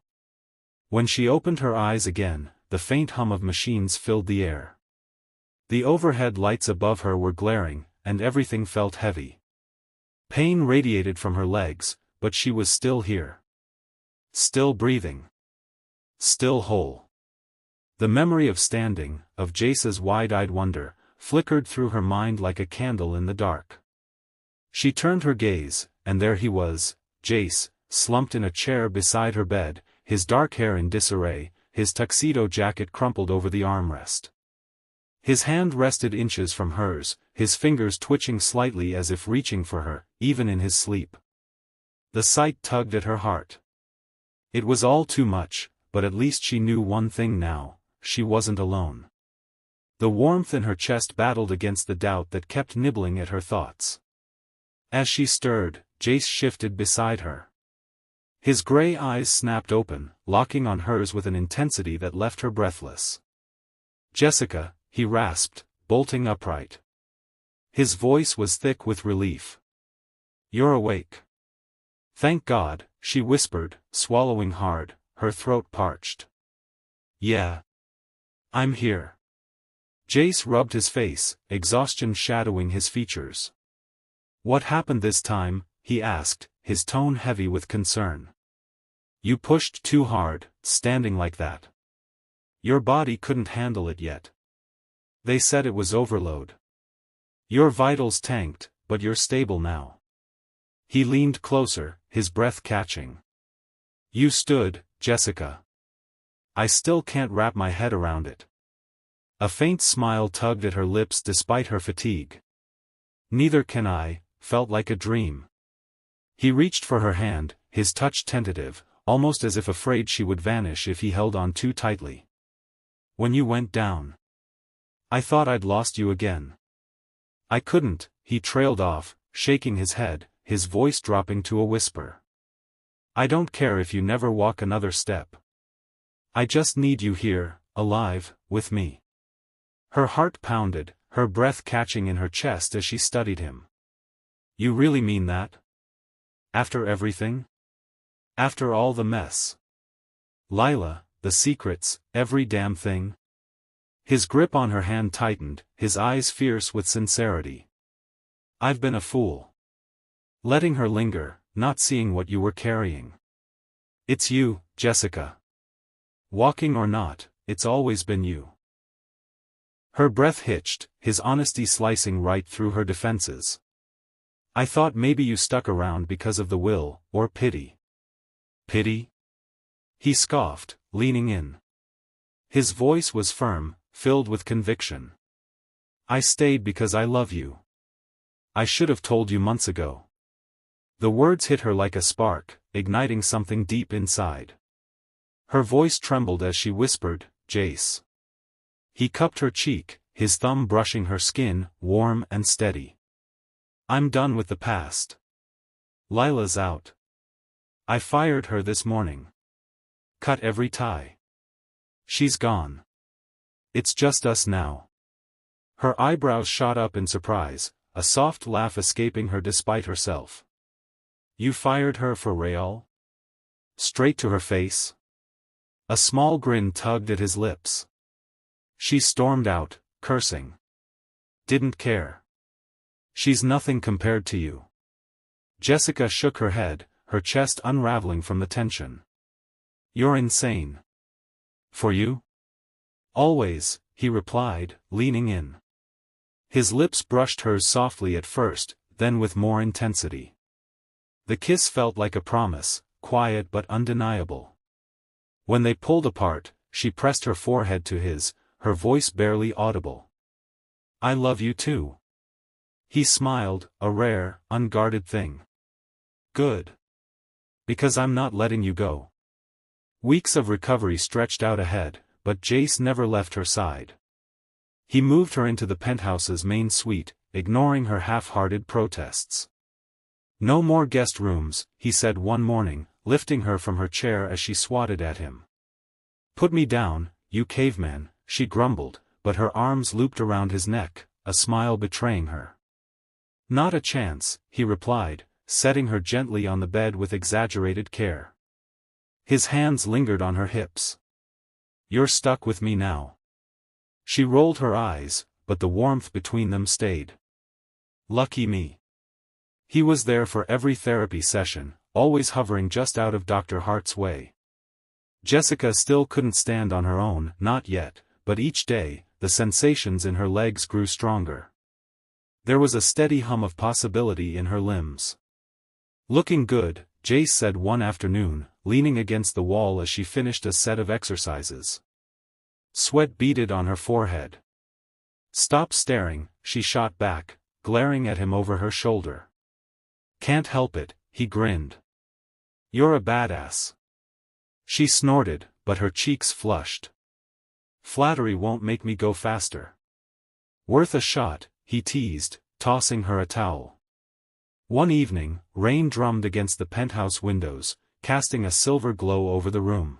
When she opened her eyes again, the faint hum of machines filled the air. The overhead lights above her were glaring, and everything felt heavy. Pain radiated from her legs, but she was still here. Still breathing. Still whole. The memory of standing, of Jace's wide-eyed wonder, flickered through her mind like a candle in the dark. She turned her gaze, and there he was, Jace, slumped in a chair beside her bed, his dark hair in disarray, his tuxedo jacket crumpled over the armrest. His hand rested inches from hers, his fingers twitching slightly as if reaching for her, even in his sleep. The sight tugged at her heart. It was all too much, but at least she knew one thing now, she wasn't alone. The warmth in her chest battled against the doubt that kept nibbling at her thoughts. As she stirred, Jace shifted beside her. His gray eyes snapped open, locking on hers with an intensity that left her breathless. "Jessica," he rasped, bolting upright. His voice was thick with relief. "You're awake." "Thank God," she whispered, swallowing hard, her throat parched. "Yeah. I'm here." Jace rubbed his face, exhaustion shadowing his features. "What happened this time?" he asked, his tone heavy with concern. "You pushed too hard, standing like that. Your body couldn't handle it yet. They said it was overload. Your vitals tanked, but you're stable now." He leaned closer, his breath catching. "You stood, Jessica. I still can't wrap my head around it." A faint smile tugged at her lips despite her fatigue. "Neither can I," felt like a dream. He reached for her hand, his touch tentative, almost as if afraid she would vanish if he held on too tightly. "When you went down, I thought I'd lost you again." "I couldn't," he trailed off, shaking his head, his voice dropping to a whisper. "I don't care if you never walk another step. I just need you here, alive, with me." Her heart pounded, her breath catching in her chest as she studied him. You really mean that? After everything? After all the mess? Lila, the secrets, every damn thing? His grip on her hand tightened, his eyes fierce with sincerity. I've been a fool. Letting her linger, not seeing what you were carrying. It's you, Jessica. Walking or not, it's always been you. Her breath hitched, his honesty slicing right through her defenses. I thought maybe you stuck around because of the will, or pity. Pity? He scoffed, leaning in. His voice was firm, filled with conviction. I stayed because I love you. I should have told you months ago. The words hit her like a spark, igniting something deep inside. Her voice trembled as she whispered, Jace. He cupped her cheek, his thumb brushing her skin, warm and steady. I'm done with the past. Lila's out. I fired her this morning. Cut every tie. She's gone. It's just us now. Her eyebrows shot up in surprise, a soft laugh escaping her despite herself. You fired her for Real? Straight to her face? A small grin tugged at his lips. She stormed out, cursing. Didn't care. She's nothing compared to you. Jessica shook her head, her chest unraveling from the tension. You're insane. For you? Always, he replied, leaning in. His lips brushed hers softly at first, then with more intensity. The kiss felt like a promise, quiet but undeniable. When they pulled apart, she pressed her forehead to his, her voice barely audible. I love you too. He smiled, a rare, unguarded thing. Good. Because I'm not letting you go. Weeks of recovery stretched out ahead, but Jace never left her side. He moved her into the penthouse's main suite, ignoring her half-hearted protests. No more guest rooms, he said one morning, lifting her from her chair as she swatted at him. Put me down, you caveman, she grumbled, but her arms looped around his neck, a smile betraying her. Not a chance, he replied, setting her gently on the bed with exaggerated care. His hands lingered on her hips. You're stuck with me now. She rolled her eyes, but the warmth between them stayed. Lucky me. He was there for every therapy session, always hovering just out of Dr. Hart's way. Jessica still couldn't stand on her own, not yet, but each day, the sensations in her legs grew stronger. There was a steady hum of possibility in her limbs. Looking good, Jace said one afternoon, leaning against the wall as she finished a set of exercises. Sweat beaded on her forehead. Stop staring, she shot back, glaring at him over her shoulder. Can't help it, he grinned. You're a badass. She snorted, but her cheeks flushed. Flattery won't make me go faster. Worth a shot, he teased, tossing her a towel. One evening, rain drummed against the penthouse windows, casting a silver glow over the room.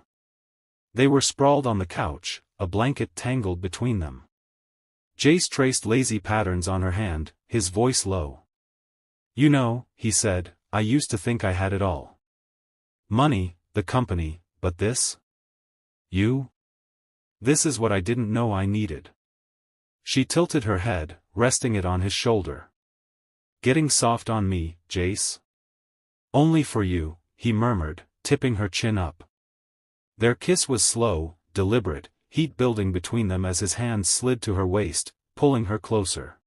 They were sprawled on the couch, a blanket tangled between them. Jace traced lazy patterns on her hand, his voice low. You know, he said, I used to think I had it all. Money, the company, but this? You? This is what I didn't know I needed. She tilted her head, resting it on his shoulder. Getting soft on me, Jace? Only for you, he murmured, tipping her chin up. Their kiss was slow, deliberate, heat building between them as his hands slid to her waist, pulling her closer.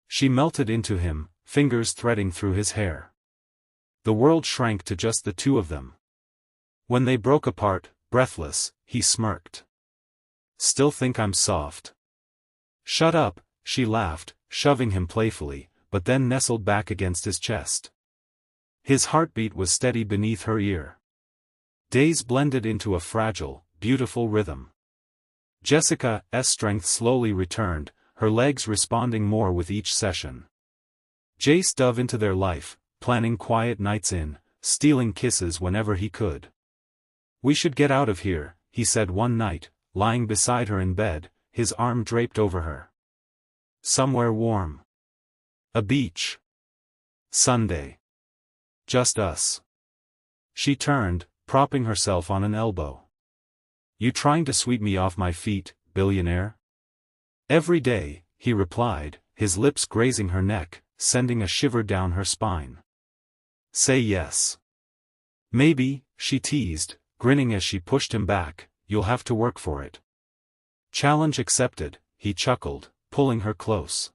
She melted into him, fingers threading through his hair. The world shrank to just the two of them. When they broke apart, breathless, he smirked. Still think I'm soft? Shut up, she laughed, shoving him playfully, but then nestled back against his chest. His heartbeat was steady beneath her ear. Days blended into a fragile, beautiful rhythm. Jessica's strength slowly returned, her legs responding more with each session. Jace dove into their life, planning quiet nights in, stealing kisses whenever he could. We should get out of here, he said one night, lying beside her in bed, his arm draped over her. Somewhere warm. A beach. Sunday. Just us. She turned, propping herself on an elbow. You trying to sweep me off my feet, billionaire? Every day, he replied, his lips grazing her neck, sending a shiver down her spine. Say yes. Maybe, she teased, grinning as she pushed him back, you'll have to work for it. Challenge accepted, he chuckled, pulling her close.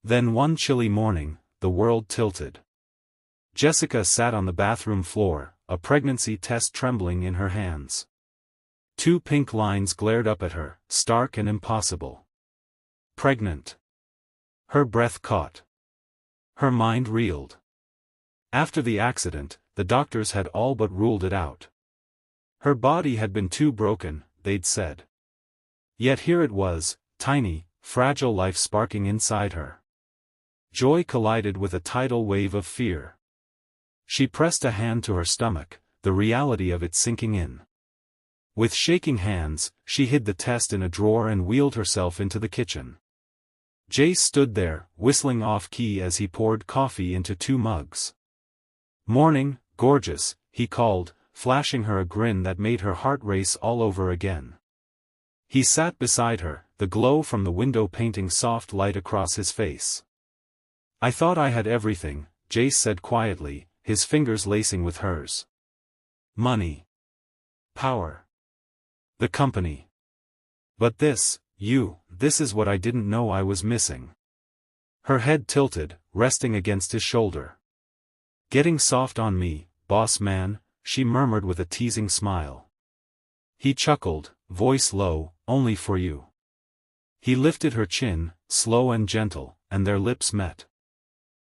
Then one chilly morning, the world tilted. Jessica sat on the bathroom floor, a pregnancy test trembling in her hands. 2 pink lines glared up at her, stark and impossible. Pregnant. Her breath caught. Her mind reeled. After the accident, the doctors had all but ruled it out. Her body had been too broken, they'd said. Yet here it was, tiny, fragile life sparking inside her. Joy collided with a tidal wave of fear. She pressed a hand to her stomach, the reality of it sinking in. With shaking hands, she hid the test in a drawer and wheeled herself into the kitchen. Jace stood there, whistling off-key as he poured coffee into 2 mugs. Morning, gorgeous, he called, flashing her a grin that made her heart race all over again. He sat beside her, the glow from the window painting soft light across his face. I thought I had everything, Jace said quietly, his fingers lacing with hers. Money. Power. The company. But this is what I didn't know I was missing. Her head tilted, resting against his shoulder. Getting soft on me, boss man, she murmured with a teasing smile. He chuckled, voice low, only for you. He lifted her chin, slow and gentle, and their lips met.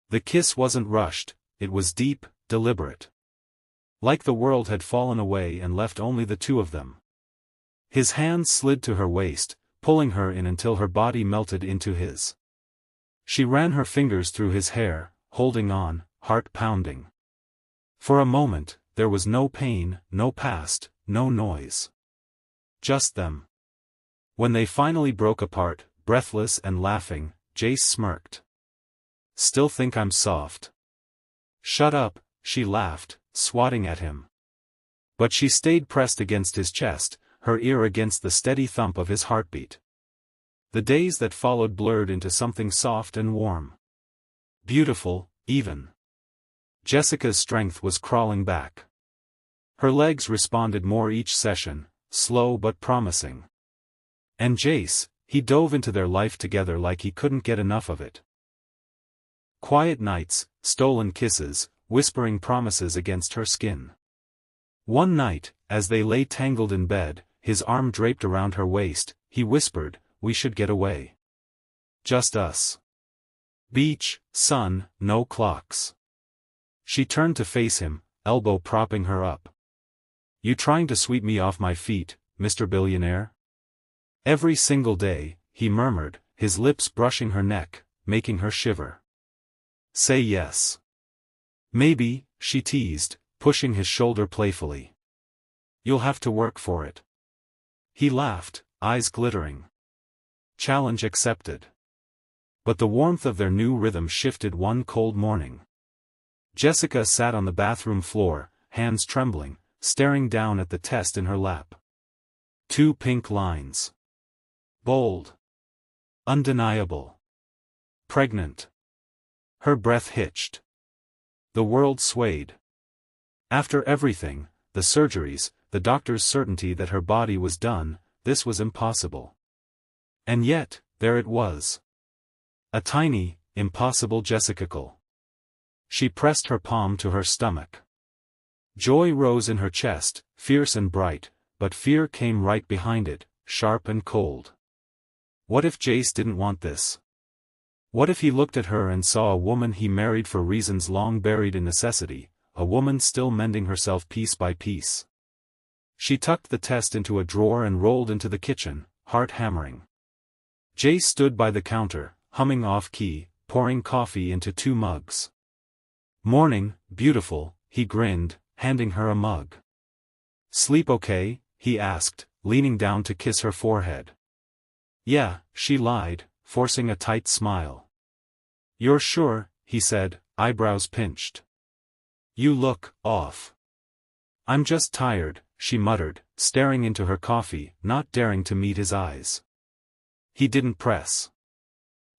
The kiss wasn't rushed, it was deep, deliberate. Like the world had fallen away and left only the 2 of them. His hands slid to her waist, pulling her in until her body melted into his. She ran her fingers through his hair, holding on, heart pounding. For a moment, there was no pain, no past, no noise. Just them. When they finally broke apart, breathless and laughing, Jace smirked. Still think I'm soft? Shut up, she laughed, swatting at him. But she stayed pressed against his chest, her ear against the steady thump of his heartbeat. The days that followed blurred into something soft and warm. Beautiful, even. Jessica's strength was crawling back. Her legs responded more each session, slow but promising. And Jace, he dove into their life together like he couldn't get enough of it. Quiet nights, stolen kisses, whispering promises against her skin. One night, as they lay tangled in bed, his arm draped around her waist, he whispered, we should get away. Just us. Beach, sun, no clocks. She turned to face him, elbow propping her up. You trying to sweep me off my feet, Mr. Billionaire? Every single day, he murmured, his lips brushing her neck, making her shiver. Say yes. Maybe, she teased, pushing his shoulder playfully. You'll have to work for it. He laughed, eyes glittering. Challenge accepted. But the warmth of their new rhythm shifted one cold morning. Jessica sat on the bathroom floor, hands trembling, staring down at the test in her lap. 2 pink lines. Bold. Undeniable. Pregnant. Her breath hitched. The world swayed. After everything, the surgeries, the doctor's certainty that her body was done, this was impossible. And yet, there it was. A tiny, impossible Jessica. She pressed her palm to her stomach. Joy rose in her chest, fierce and bright, but fear came right behind it, sharp and cold. What if Jace didn't want this? What if he looked at her and saw a woman he married for reasons long buried in necessity, a woman still mending herself piece by piece? She tucked the test into a drawer and rolled into the kitchen, heart hammering. Jace stood by the counter, humming off-key, pouring coffee into 2 mugs. Morning, beautiful, he grinned, handing her a mug. Sleep okay? He asked, leaning down to kiss her forehead. Yeah, she lied, forcing a tight smile. You're sure, he said, eyebrows pinched. You look off. I'm just tired, she muttered, staring into her coffee, not daring to meet his eyes. He didn't press.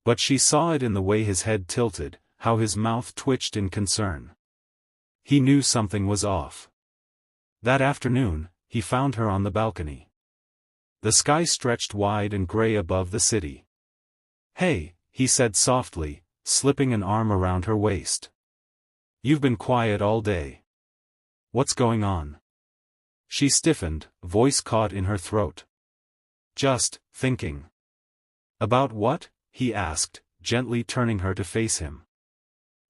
But she saw it in the way his head tilted, how his mouth twitched in concern. He knew something was off. That afternoon, he found her on the balcony. The sky stretched wide and gray above the city. Hey, he said softly, slipping an arm around her waist. You've been quiet all day. What's going on? She stiffened, voice caught in her throat. Just thinking. About what? He asked, gently turning her to face him.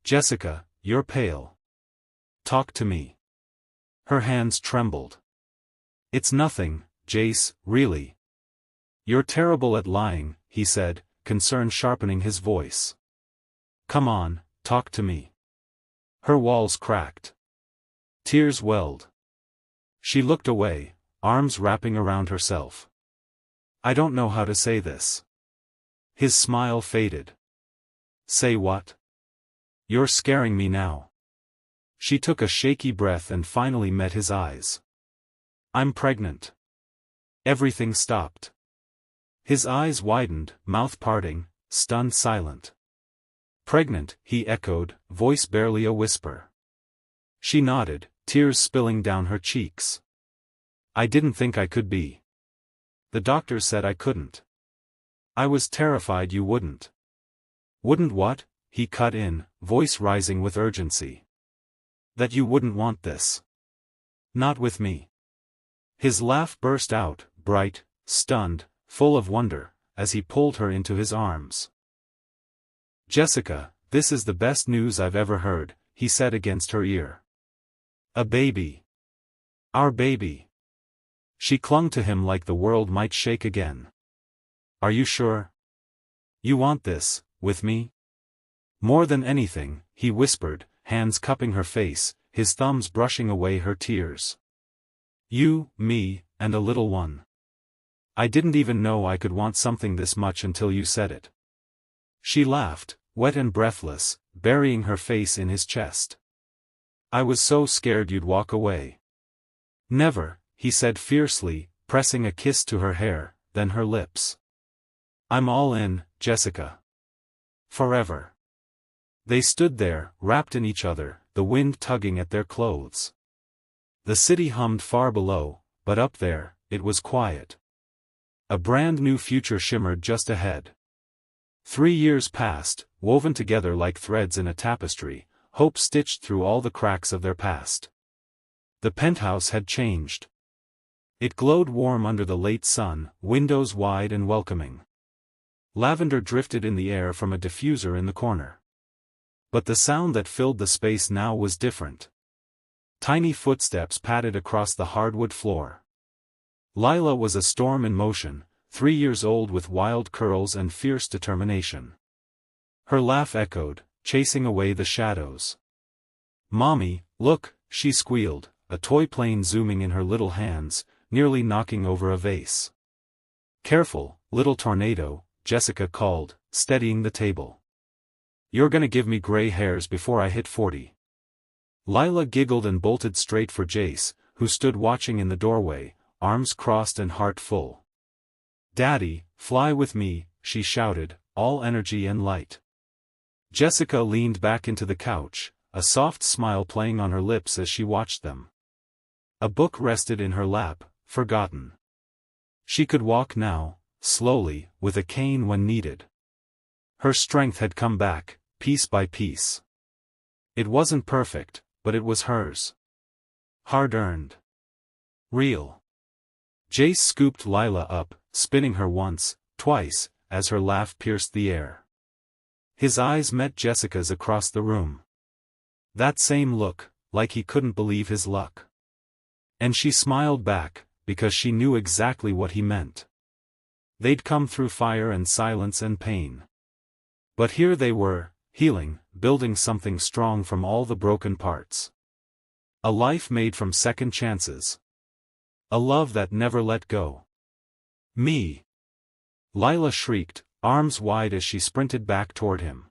Jessica, you're pale. Talk to me. Her hands trembled. It's nothing, Jace, really. You're terrible at lying, he said, concern sharpening his voice. Come on, talk to me. Her walls cracked. Tears welled. She looked away, arms wrapping around herself. I don't know how to say this. His smile faded. Say what? You're scaring me now. She took a shaky breath and finally met his eyes. I'm pregnant. Everything stopped. His eyes widened, mouth parting, stunned silent. Pregnant, he echoed, voice barely a whisper. She nodded, tears spilling down her cheeks. I didn't think I could be. The doctor said I couldn't. I was terrified you wouldn't. Wouldn't what? He cut in, voice rising with urgency. That you wouldn't want this. Not with me. His laugh burst out, bright, stunned, full of wonder, as he pulled her into his arms. Jessica, this is the best news I've ever heard, he said against her ear. A baby. Our baby. She clung to him like the world might shake again. Are you sure? You want this, with me? More than anything, he whispered, hands cupping her face, his thumbs brushing away her tears. You, me, and a little one. I didn't even know I could want something this much until you said it. She laughed, wet and breathless, burying her face in his chest. I was so scared you'd walk away. Never, he said fiercely, pressing a kiss to her hair, then her lips. I'm all in, Jessica. Forever. They stood there, wrapped in each other, the wind tugging at their clothes. The city hummed far below, but up there, it was quiet. A brand new future shimmered just ahead. 3 years passed, woven together like threads in a tapestry, hope stitched through all the cracks of their past. The penthouse had changed. It glowed warm under the late sun, windows wide and welcoming. Lavender drifted in the air from a diffuser in the corner. But the sound that filled the space now was different. Tiny footsteps padded across the hardwood floor. Lila was a storm in motion, 3 years old with wild curls and fierce determination. Her laugh echoed, chasing away the shadows. Mommy, look, she squealed, a toy plane zooming in her little hands, nearly knocking over a vase. Careful, little tornado, Jessica called, steadying the table. You're gonna give me gray hairs before I hit 40. Lila giggled and bolted straight for Jace, who stood watching in the doorway, arms crossed and heart full. Daddy, fly with me, she shouted, all energy and light. Jessica leaned back into the couch, a soft smile playing on her lips as she watched them. A book rested in her lap, forgotten. She could walk now, slowly, with a cane when needed. Her strength had come back, piece by piece. It wasn't perfect, but it was hers. Hard-earned. Real. Jace scooped Lila up, spinning her once, twice, as her laugh pierced the air. His eyes met Jessica's across the room. That same look, like he couldn't believe his luck. And she smiled back, because she knew exactly what he meant. They'd come through fire and silence and pain. But here they were, healing, building something strong from all the broken parts. A life made from second chances. A love that never let go. Me. Lila shrieked, arms wide as she sprinted back toward him.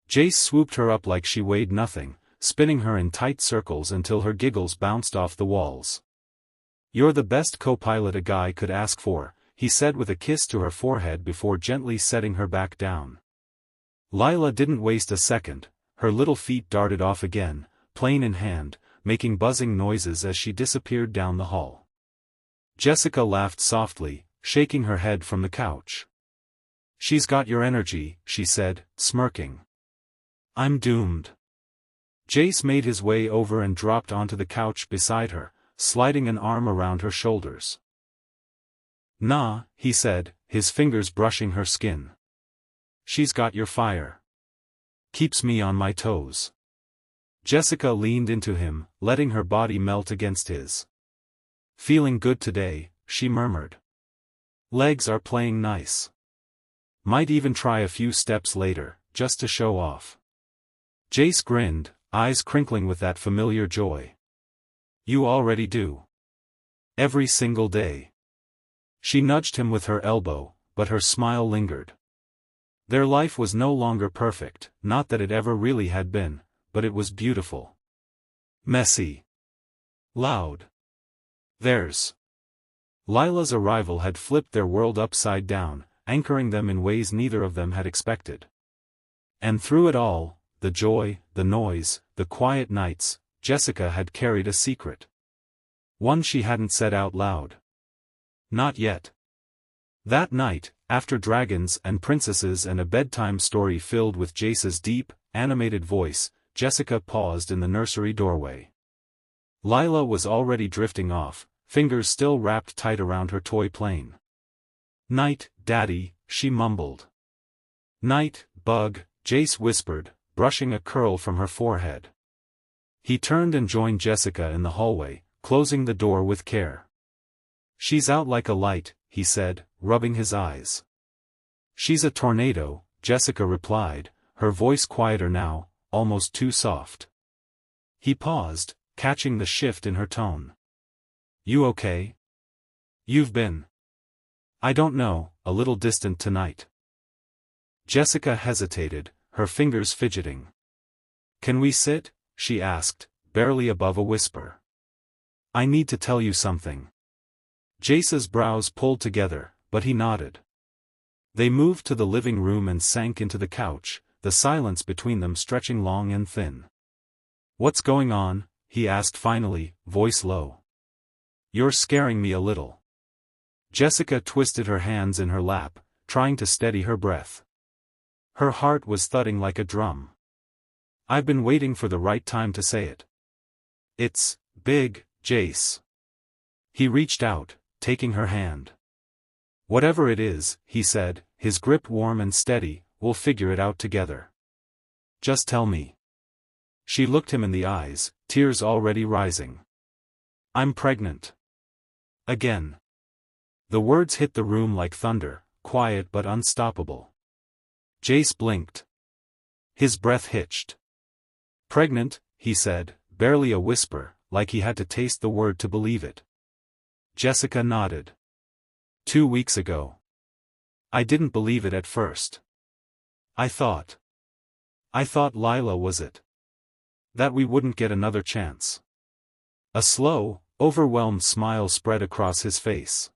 Jace swooped her up like she weighed nothing, spinning her in tight circles until her giggles bounced off the walls. "You're the best co-pilot a guy could ask for," he said with a kiss to her forehead before gently setting her back down. Lila didn't waste a second, her little feet darted off again, plane in hand, making buzzing noises as she disappeared down the hall. Jessica laughed softly, shaking her head from the couch. "She's got your energy," she said, smirking. "I'm doomed." Jace made his way over and dropped onto the couch beside her, sliding an arm around her shoulders. "Nah," he said, his fingers brushing her skin. "She's got your fire. Keeps me on my toes." Jessica leaned into him, letting her body melt against his. "Feeling good today," she murmured. "Legs are playing nice. Might even try a few steps later, just to show off." Jace grinned, eyes crinkling with that familiar joy. "You already do. Every single day." She nudged him with her elbow, but her smile lingered. Their life was no longer perfect, not that it ever really had been, but it was beautiful. Messy. Loud. Theirs. Lila's arrival had flipped their world upside down, anchoring them in ways neither of them had expected. And through it all, the joy, the noise, the quiet nights, Jessica had carried a secret. One she hadn't said out loud. Not yet. That night, after dragons and princesses and a bedtime story filled with Jace's deep, animated voice, Jessica paused in the nursery doorway. Lila was already drifting off, fingers still wrapped tight around her toy plane. "Night, Daddy," she mumbled. "Night, Bug," Jace whispered, brushing a curl from her forehead. He turned and joined Jessica in the hallway, closing the door with care. "She's out like a light," he said, rubbing his eyes. "She's a tornado," Jessica replied, her voice quieter now, almost too soft. He paused, catching the shift in her tone. "You okay? You've been—" "I don't know, a little distant tonight." Jessica hesitated, her fingers fidgeting. "Can we sit?" she asked, barely above a whisper. "I need to tell you something." Jace's brows pulled together, but he nodded. They moved to the living room and sank into the couch, the silence between them stretching long and thin. "What's going on?" he asked finally, voice low. "You're scaring me a little." Jessica twisted her hands in her lap, trying to steady her breath. Her heart was thudding like a drum. "I've been waiting for the right time to say it. It's big, Jace." He reached out, taking her hand. "Whatever it is," he said, his grip warm and steady, "we'll figure it out together. Just tell me." She looked him in the eyes, tears already rising. "I'm pregnant. Again." The words hit the room like thunder, quiet but unstoppable. Jace blinked. His breath hitched. "Pregnant," he said, barely a whisper, like he had to taste the word to believe it. Jessica nodded. 2 weeks ago. I didn't believe it at first. I thought Lila was it. That we wouldn't get another chance." A slow, overwhelmed smile spread across his face.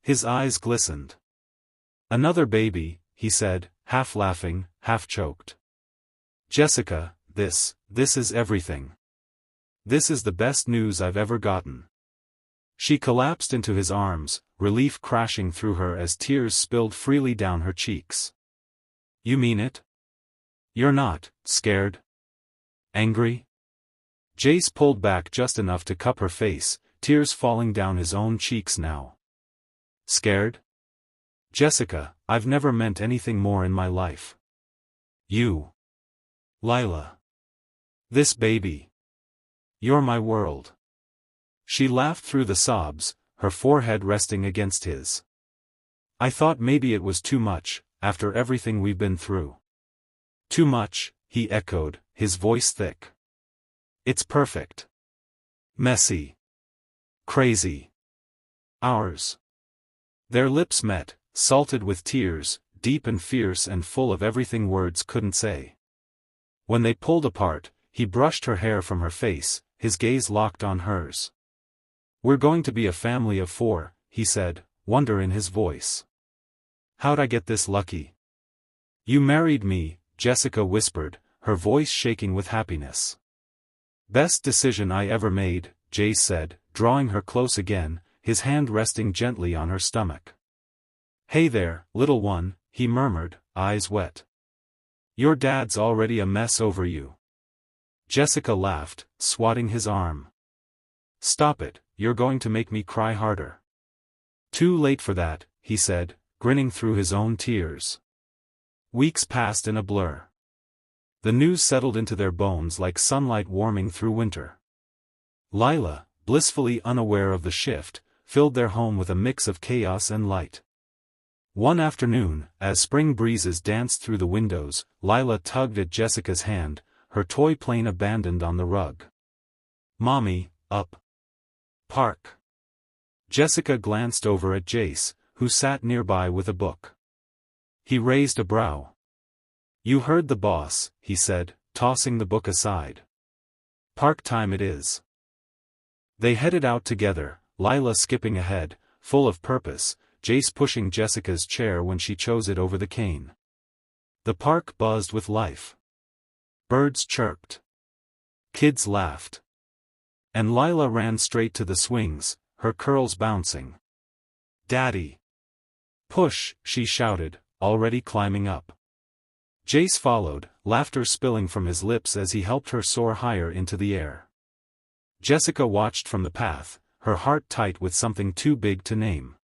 His eyes glistened. "Another baby," he said, half laughing, half choked. "Jessica, this is everything. This is the best news I've ever gotten." She collapsed into his arms, relief crashing through her as tears spilled freely down her cheeks. "You mean it? You're not scared? Angry?" Jace pulled back just enough to cup her face, tears falling down his own cheeks now. "Scared? Jessica, I've never meant anything more in my life. You. Lila. This baby. You're my world." She laughed through the sobs, her forehead resting against his. "I thought maybe it was too much, after everything we've been through." "Too much," he echoed, his voice thick. "It's perfect. Messy. Crazy. Ours." Their lips met, salted with tears, deep and fierce and full of everything words couldn't say. When they pulled apart, he brushed her hair from her face, his gaze locked on hers. "We're going to be a family of 4, he said, wonder in his voice. "How'd I get this lucky?" "You married me," Jessica whispered, her voice shaking with happiness. "Best decision I ever made," Jace said, drawing her close again, his hand resting gently on her stomach. "Hey there, little one," he murmured, eyes wet. "Your dad's already a mess over you." Jessica laughed, swatting his arm. "Stop it, you're going to make me cry harder." "Too late for that," he said, grinning through his own tears. Weeks passed in a blur. The news settled into their bones like sunlight warming through winter. Lila, blissfully unaware of the shift, filled their home with a mix of chaos and light. One afternoon, as spring breezes danced through the windows, Lila tugged at Jessica's hand, her toy plane abandoned on the rug. "Mommy, up. Park." Jessica glanced over at Jace, who sat nearby with a book. He raised a brow. "You heard the boss," he said, tossing the book aside. "Park time it is." They headed out together, Lila skipping ahead, full of purpose, Jace pushing Jessica's chair when she chose it over the cane. The park buzzed with life. Birds chirped. Kids laughed. And Lila ran straight to the swings, her curls bouncing. "Daddy!" "Push," she shouted, already climbing up. Jace followed, laughter spilling from his lips as he helped her soar higher into the air. Jessica watched from the path, her heart tight with something too big to name.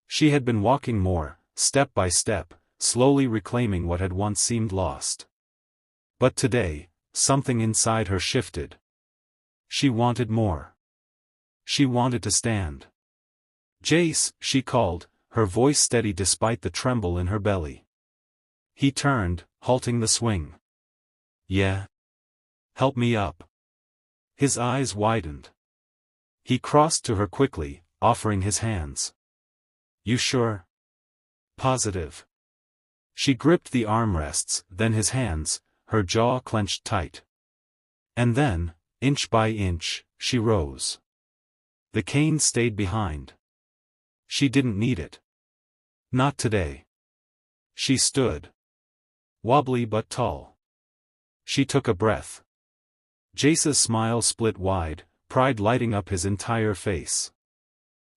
She had been walking more, step by step, slowly reclaiming what had once seemed lost. But today, something inside her shifted. She wanted more. She wanted to stand. "Jace," she called, her voice steady despite the tremble in her belly. He turned, halting the swing. "Yeah? Help me up." His eyes widened. He crossed to her quickly, offering his hands. "You sure? Positive?" She gripped the armrests, then his hands, her jaw clenched tight. And then, inch by inch, she rose. The cane stayed behind. She didn't need it. Not today. She stood. Wobbly but tall. She took a breath. Jace's smile split wide, pride lighting up his entire face.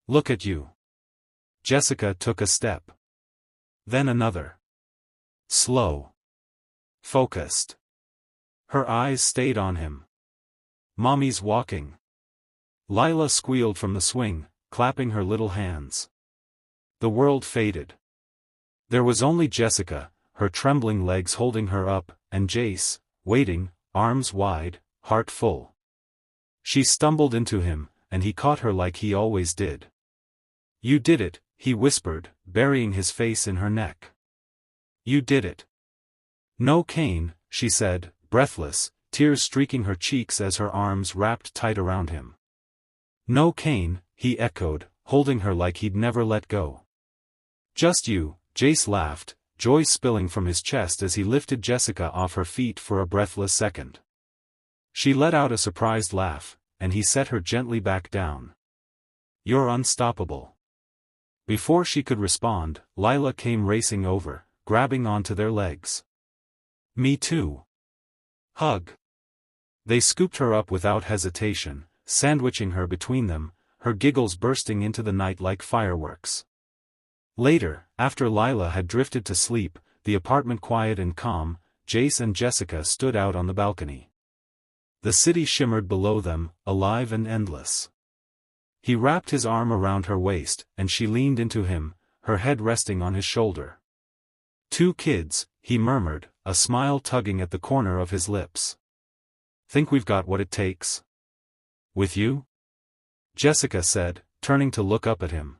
"Look at you." Jessica took a step. Then another. Slow. Focused. Her eyes stayed on him. "Mommy's walking." Lila squealed from the swing, clapping her little hands. The world faded. There was only Jessica, her trembling legs holding her up, and Jace, waiting, arms wide, heart full. She stumbled into him, and he caught her like he always did. "You did it," he whispered, burying his face in her neck. "You did it." "No cane," she said, breathless, tears streaking her cheeks as her arms wrapped tight around him. "No cane," he echoed, holding her like he'd never let go. "Just you," Jace laughed, joy spilling from his chest as he lifted Jessica off her feet for a breathless second. She let out a surprised laugh, and he set her gently back down. "You're unstoppable." Before she could respond, Lila came racing over, grabbing onto their legs. "Me too." "Hug." They scooped her up without hesitation, sandwiching her between them, her giggles bursting into the night like fireworks. Later, after Lila had drifted to sleep, the apartment quiet and calm, Jace and Jessica stood out on the balcony. The city shimmered below them, alive and endless. He wrapped his arm around her waist, and she leaned into him, her head resting on his shoulder. "2 kids," he murmured, a smile tugging at the corner of his lips. "Think we've got what it takes?" "With you?" Jessica said, turning to look up at him.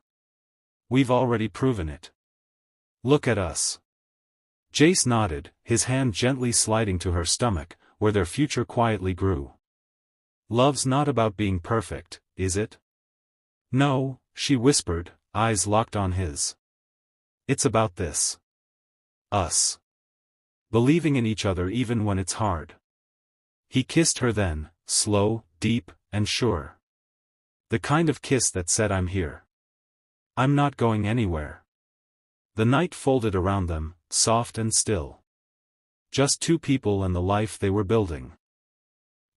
"We've already proven it. Look at us." Jace nodded, his hand gently sliding to her stomach, where their future quietly grew. "Love's not about being perfect, is it?" "No," she whispered, eyes locked on his. It's about this. Us. Believing in each other even when it's hard. He kissed her then, slow, deep, and sure. The kind of kiss that said I'm here. I'm not going anywhere. The night folded around them, soft and still. Just two people and the life they were building.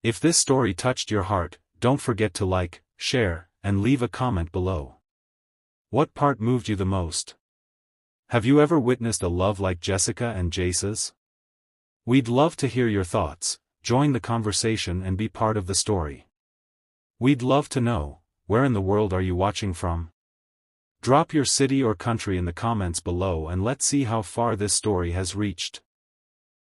If this story touched your heart, don't forget to like, share, and leave a comment below. What part moved you the most? Have you ever witnessed a love like Jessica and Jace's? We'd love to hear your thoughts, join the conversation and be part of the story. We'd love to know, where in the world are you watching from? Drop your city or country in the comments below and let's see how far this story has reached.